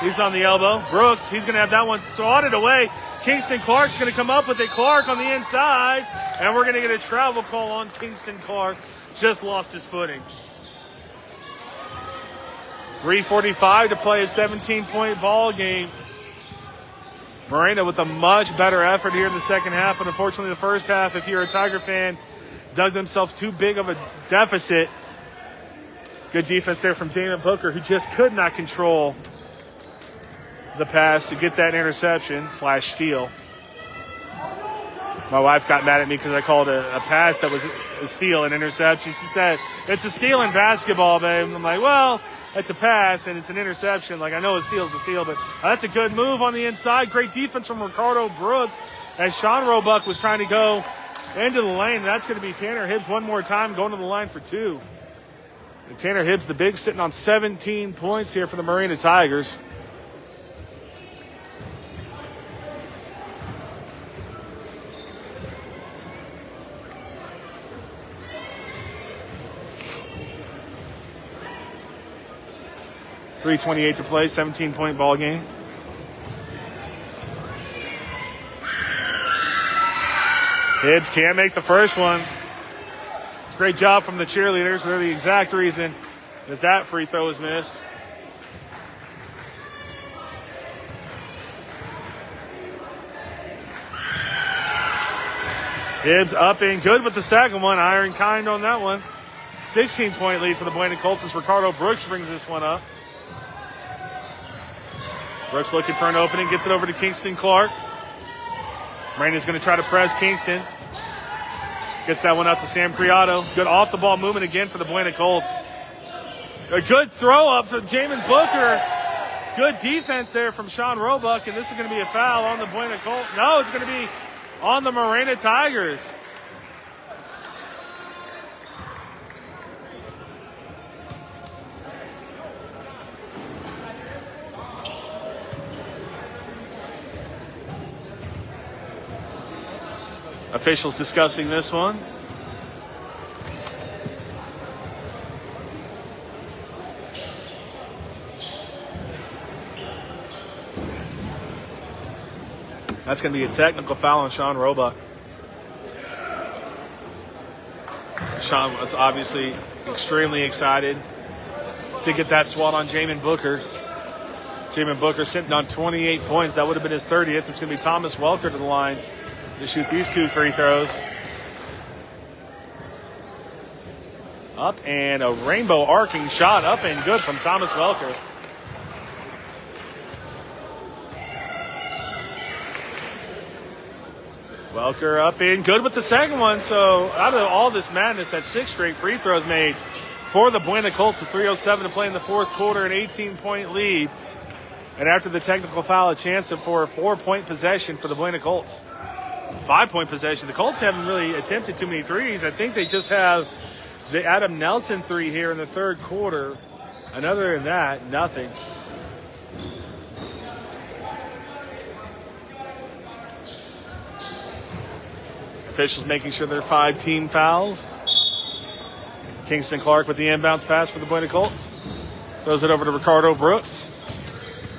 He's on the elbow. Brooks, he's going to have that one swatted away. Kingston Clark's going to come up with a Clark on the inside. And we're going to get a travel call on Kingston Clark. Just lost his footing. 3:45 to play a 17-point ball game. Marana with a much better effort here in the second half, but unfortunately the first half, if you're a Tiger fan, dug themselves too big of a deficit. Good defense there from Jamin Booker, who just could not control the pass to get that interception / steal. My wife got mad at me because I called a pass that was a steal, an interception. She said, it's a steal in basketball, babe. I'm like, well, it's a pass and it's an interception. Like, I know a steal's a steal, but that's a good move on the inside. Great defense from Ricardo Brooks as Sean Roebuck was trying to go into the lane. That's going to be Tanner Hibbs one more time going to the line for two. And Tanner Hibbs, the big, sitting on 17 points here for the Marana Tigers. .328 to play, 17-point ball game. Hibbs can't make the first one. Great job from the cheerleaders. They're the exact reason that free throw was missed. Hibbs up and good with the second one. Iron kind on that one. 16-point lead for the Buena Colts as Ricardo Brooks brings this one up. Brooks looking for an opening, gets it over to Kingston Clark. Marana's going to try to press Kingston. Gets that one out to Sam Criado. Good off-the-ball movement again for the Buena Colts. A good throw-up to Jamin Booker. Good defense there from Sean Roebuck, and this is going to be a foul on the Buena Colts. No, it's going to be on the Marana Tigers. Officials discussing this one. That's going to be a technical foul on Sean Roebuck. Sean was obviously extremely excited to get that swat on Jamin Booker. Jamin Booker sitting on 28 points. That would have been his 30th. It's going to be Thomas Welker to the line to shoot these 2 free throws. Up and a rainbow arcing shot. Up and good from Thomas Welker. Welker up and good with the second one. So out of all this madness, that's 6 straight free throws made for the Buena Colts with 3:07 to play in the fourth quarter, an 18-point lead. And after the technical foul, a chance for a 4-point possession for the Buena Colts. 5-point possession. The Colts haven't really attempted too many threes. I think they just have the Adam Nelson 3 here in the third quarter. And other than that, nothing. Officials making sure there are 5 team fouls. Kingston Clark with the inbounds pass for the Buena Colts. Throws it over to Ricardo Brooks.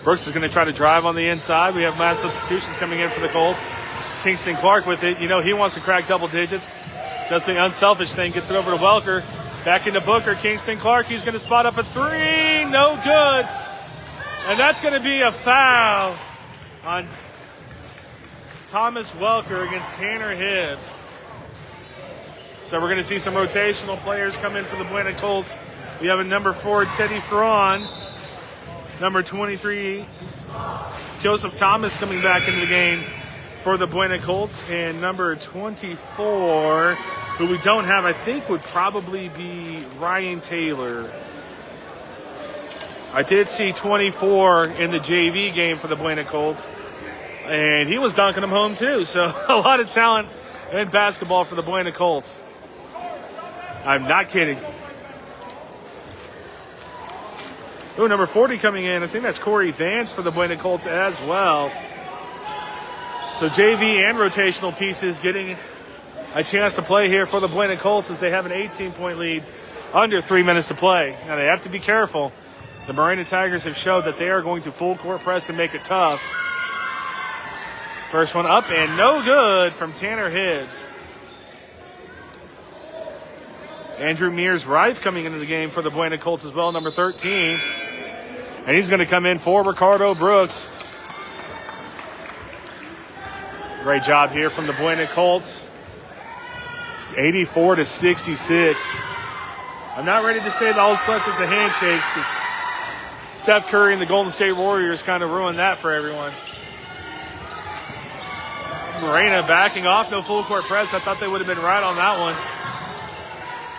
Brooks is going to try to drive on the inside. We have mass substitutions coming in for the Colts. Kingston Clark with it. You know, he wants to crack double digits. Does the unselfish thing. Gets it over to Welker. Back into Booker. Kingston Clark. He's going to spot up a 3. No good. And that's going to be a foul on Thomas Welker against Tanner Hibbs. So we're going to see some rotational players come in for the Buena Colts. We have a number 4, Teddy Fraun. Number 23, Joseph Thomas coming back into the game for the Buena Colts. And number 24, who we don't have, I think would probably be Ryan Taylor. I did see 24 in the JV game for the Buena Colts, and he was dunking them home too. So a lot of talent in basketball for the Buena Colts. I'm not kidding. Oh, number 40 coming in. I think that's Corey Vance for the Buena Colts as well. So JV and rotational pieces getting a chance to play here for the Buena Colts as they have an 18-point lead under 3 minutes to play. Now they have to be careful. The Marana Tigers have showed that they are going to full court press and make it tough. First one up and no good from Tanner Hibbs. Andrew Mears-Rife coming into the game for the Buena Colts as well, number 13. And he's going to come in for Ricardo Brooks. Great job here from the Buena Colts. It's 84-66. I'm not ready to say the all slept at the handshakes because Steph Curry and the Golden State Warriors kind of ruined that for everyone. Marana backing off, no full court press. I thought they would have been right on that one.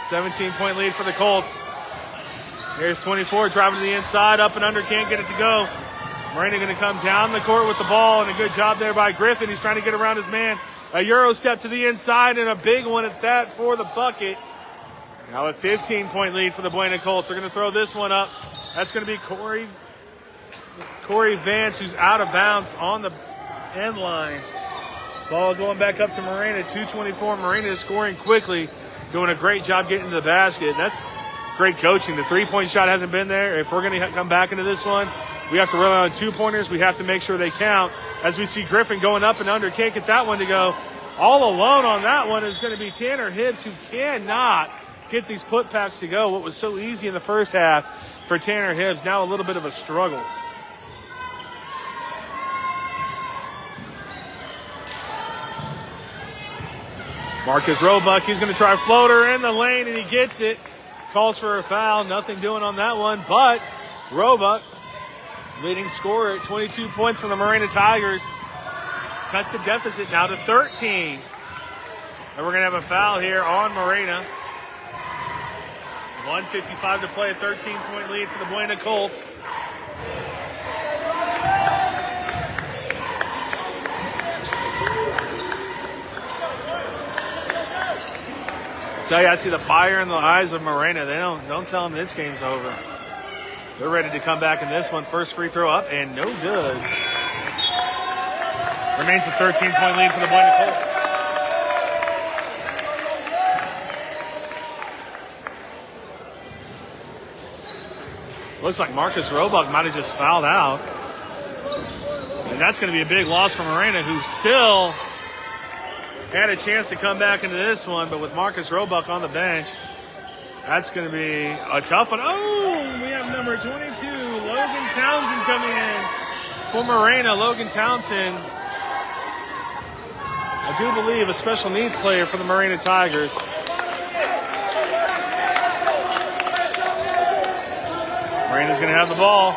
17-point lead for the Colts. Here's 24 driving to the inside, up and under, can't get it to go. Marana going to come down the court with the ball, and a good job there by Griffin. He's trying to get around his man. A Euro step to the inside, and a big one at that for the bucket. Now a 15-point lead for the Buena Colts. They're going to throw this one up. That's going to be Corey Vance, who's out of bounds on the end line. Ball going back up to Marana, 2:24. Marana is scoring quickly, doing a great job getting to the basket. That's great coaching. The three-point shot hasn't been there. If we're going to come back into this one, we have to rely on two-pointers. We have to make sure they count. As we see Griffin going up and under, can't get that one to go. All alone on that one is going to be Tanner Hibbs, who cannot get these putbacks to go. What was so easy in the first half for Tanner Hibbs, now a little bit of a struggle. Marcus Roebuck, he's going to try a floater in the lane, and he gets it. Calls for a foul. Nothing doing on that one, but Roebuck, leading scorer at 22 points for the Marana Tigers, cuts the deficit now to 13. And we're going to have a foul here on Marana. 1:55 to play, a 13-point lead for the Buena Colts. I tell you, I see the fire in the eyes of Marana. They don't tell them this game's over. They're ready to come back in this one. First free throw up and no good. Remains a 13-point lead for the Buena Colts. Looks like Marcus Roebuck might have just fouled out. And that's going to be a big loss for Marana, who still had a chance to come back into this one, but with Marcus Roebuck on the bench, that's going to be a tough one. Oh, we have number 22, Logan Townsend coming in for Marana. Logan Townsend, I do believe a special needs player for the Marana Tigers. Marana's going to have the ball,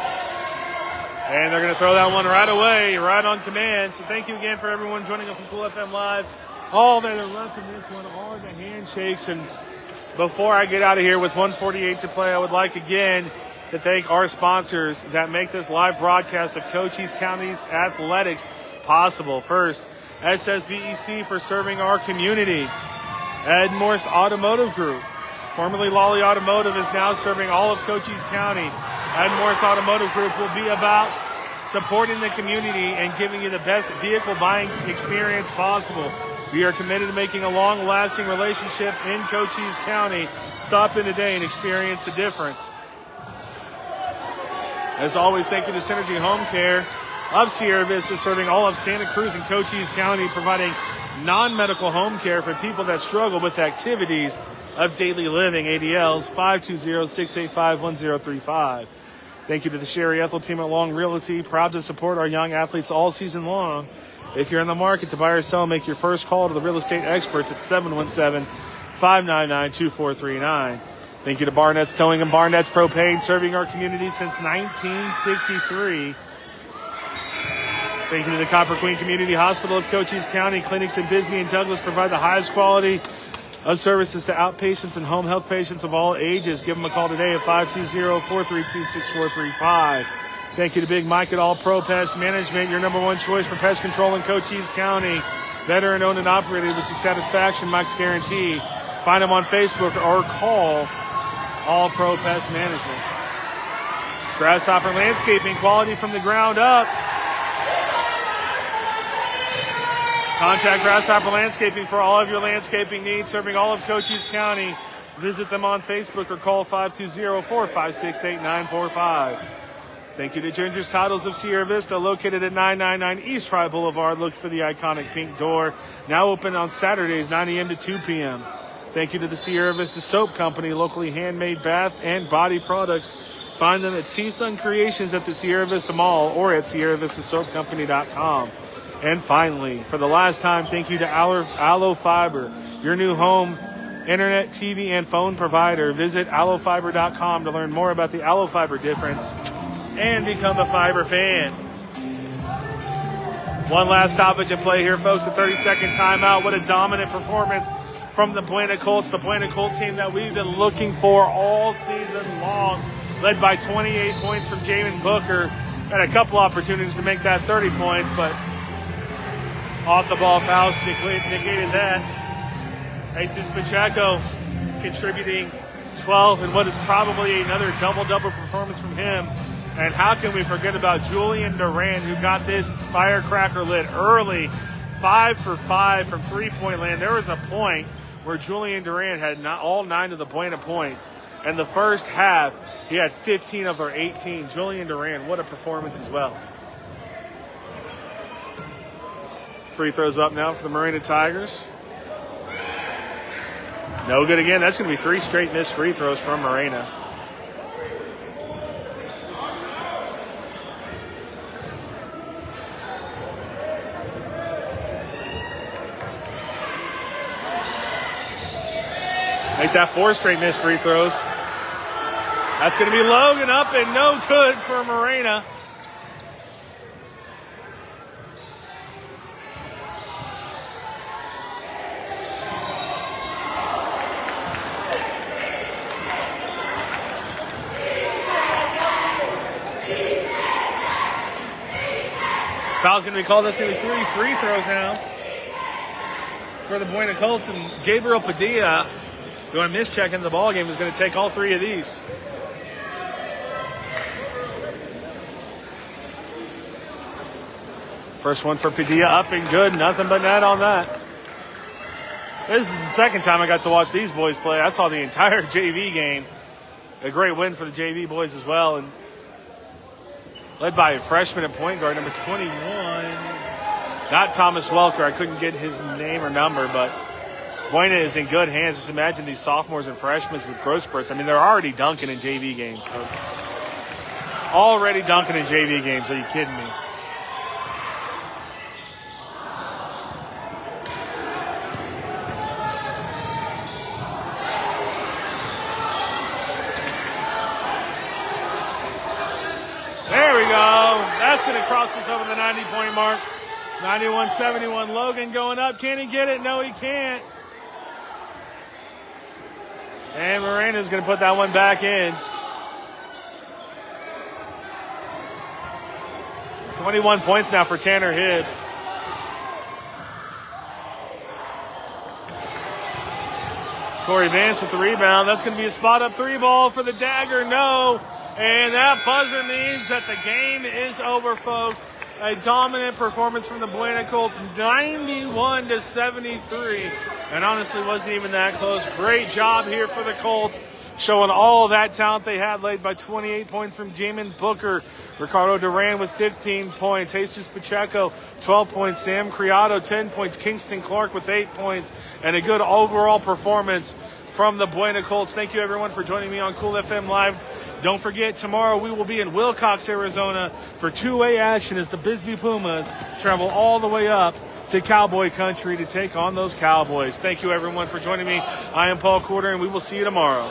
and they're going to throw that one right away, right on command. So thank you again for everyone joining us on Cool FM Live. All that are left in this one are the handshakes. And before I get out of here with 148 to play, I would like again to thank our sponsors that make this live broadcast of Cochise County's athletics possible. First, SSVEC for serving our community. Morse Automotive Group, formerly Lawely Automotive, is now serving all of Cochise County. Morse Automotive Group will be about supporting the community and giving you the best vehicle buying experience possible. We are committed to making a long-lasting relationship in Cochise County. Stop in today and experience the difference. As always, thank you to Synergy Home Care of Sierra Vista, serving all of Santa Cruz and Cochise County, providing non-medical home care for people that struggle with activities of daily living. ADLs 520-685-1035. Thank you to the Sherry Ethel team at Long Realty, proud to support our young athletes all season long. If you're in the market to buy or sell, make your first call to the real estate experts at 717-599-2439. Thank you to Barnett's Towing and Barnett's Propane, serving our community since 1963. Thank you to the Copper Queen Community Hospital of Cochise County. Clinics in Bisbee and Douglas provide the highest quality of services to outpatients and home health patients of all ages. Give them a call today at 520-432-6435. Thank you to Big Mike at All Pro Pest Management, your number one choice for pest control in Cochise County. Veteran owned and operated with your satisfaction, Mike's Guarantee. Find them on Facebook or call All Pro Pest Management. Grasshopper Landscaping, quality from the ground up. Contact Grasshopper Landscaping for all of your landscaping needs, serving all of Cochise County. Visit them on Facebook or call 520-456-8945. Thank you to Ginger's Titles of Sierra Vista, located at 999 East Tri Boulevard. Look for the iconic pink door. Now open on Saturdays, 9 a.m. to 2 p.m. Thank you to the Sierra Vista Soap Company, locally handmade bath and body products. Find them at CSUN Creations at the Sierra Vista Mall or at SierraVistaSoapCompany.com. And finally, for the last time, thank you to Allo Fiber, your new home internet, TV, and phone provider. Visit allofiber.com to learn more about the Allo Fiber difference and become a fiber fan. One last stoppage of play here, folks. A 30-second timeout. What a dominant performance from the Buena Colts, the Buena Colt team that we've been looking for all season long, led by 28 points from Jamin Booker. Had a couple opportunities to make that 30 points, but off-the-ball fouls negated that. Jesus Pacheco contributing 12 in what is probably another double-double performance from him. And how can we forget about Julian Duran, who got this firecracker lit early, 5 for 5 from three-point land. There was a point where Julian Duran had all 9 of the Buena points. And the first half, he had 15 of their 18. Julian Duran, what a performance as well. Free throws up now for the Marana Tigers. No good again. That's going to be 3 straight missed free throws from Marana. Make that 4 straight missed free throws. That's going to be Logan up and no good for Marana. Foul's going to be called. That's going to be 3 free throws now for the Buena Colts. And Gabriel Padilla, doing a mischeck into the ball game, is going to take all 3 of these. First one for Padilla, up and good. Nothing but net on that. This is the second time I got to watch these boys play. I saw the entire JV game. A great win for the JV boys as well. And led by a freshman at point guard, number 21. Not Thomas Welker. I couldn't get his name or number, but Buena is in good hands. Just imagine these sophomores and freshmen with growth spurts. I mean, they're already dunking in JV games, folks. Already dunking in JV games. Are you kidding me? There we go. That's going to cross us over the 90-point mark. 91-71. Logan going up. Can he get it? No, he can't. And Marana's going to put that one back in. 21 points now for Tanner Hibbs. Corey Vance with the rebound. That's going to be a spot-up three ball for the Dagger. No. And that buzzer means that the game is over, folks. A dominant performance from the Buena Colts, 91-73. And honestly, wasn't even that close. Great job here for the Colts, showing all that talent they had, led by 28 points from Jamin Booker. Ricardo Duran with 15 points. Jesus Pacheco, 12 points. Sam Criado, 10 points. Kingston Clark with 8 points. And a good overall performance from the Buena Colts. Thank you, everyone, for joining me on Cool FM Live. Don't forget, tomorrow we will be in Wilcox, Arizona for 2A action as the Bisbee Pumas travel all the way up to Cowboy Country to take on those Cowboys. Thank you, everyone, for joining me. I am Paul Quarter, and we will see you tomorrow.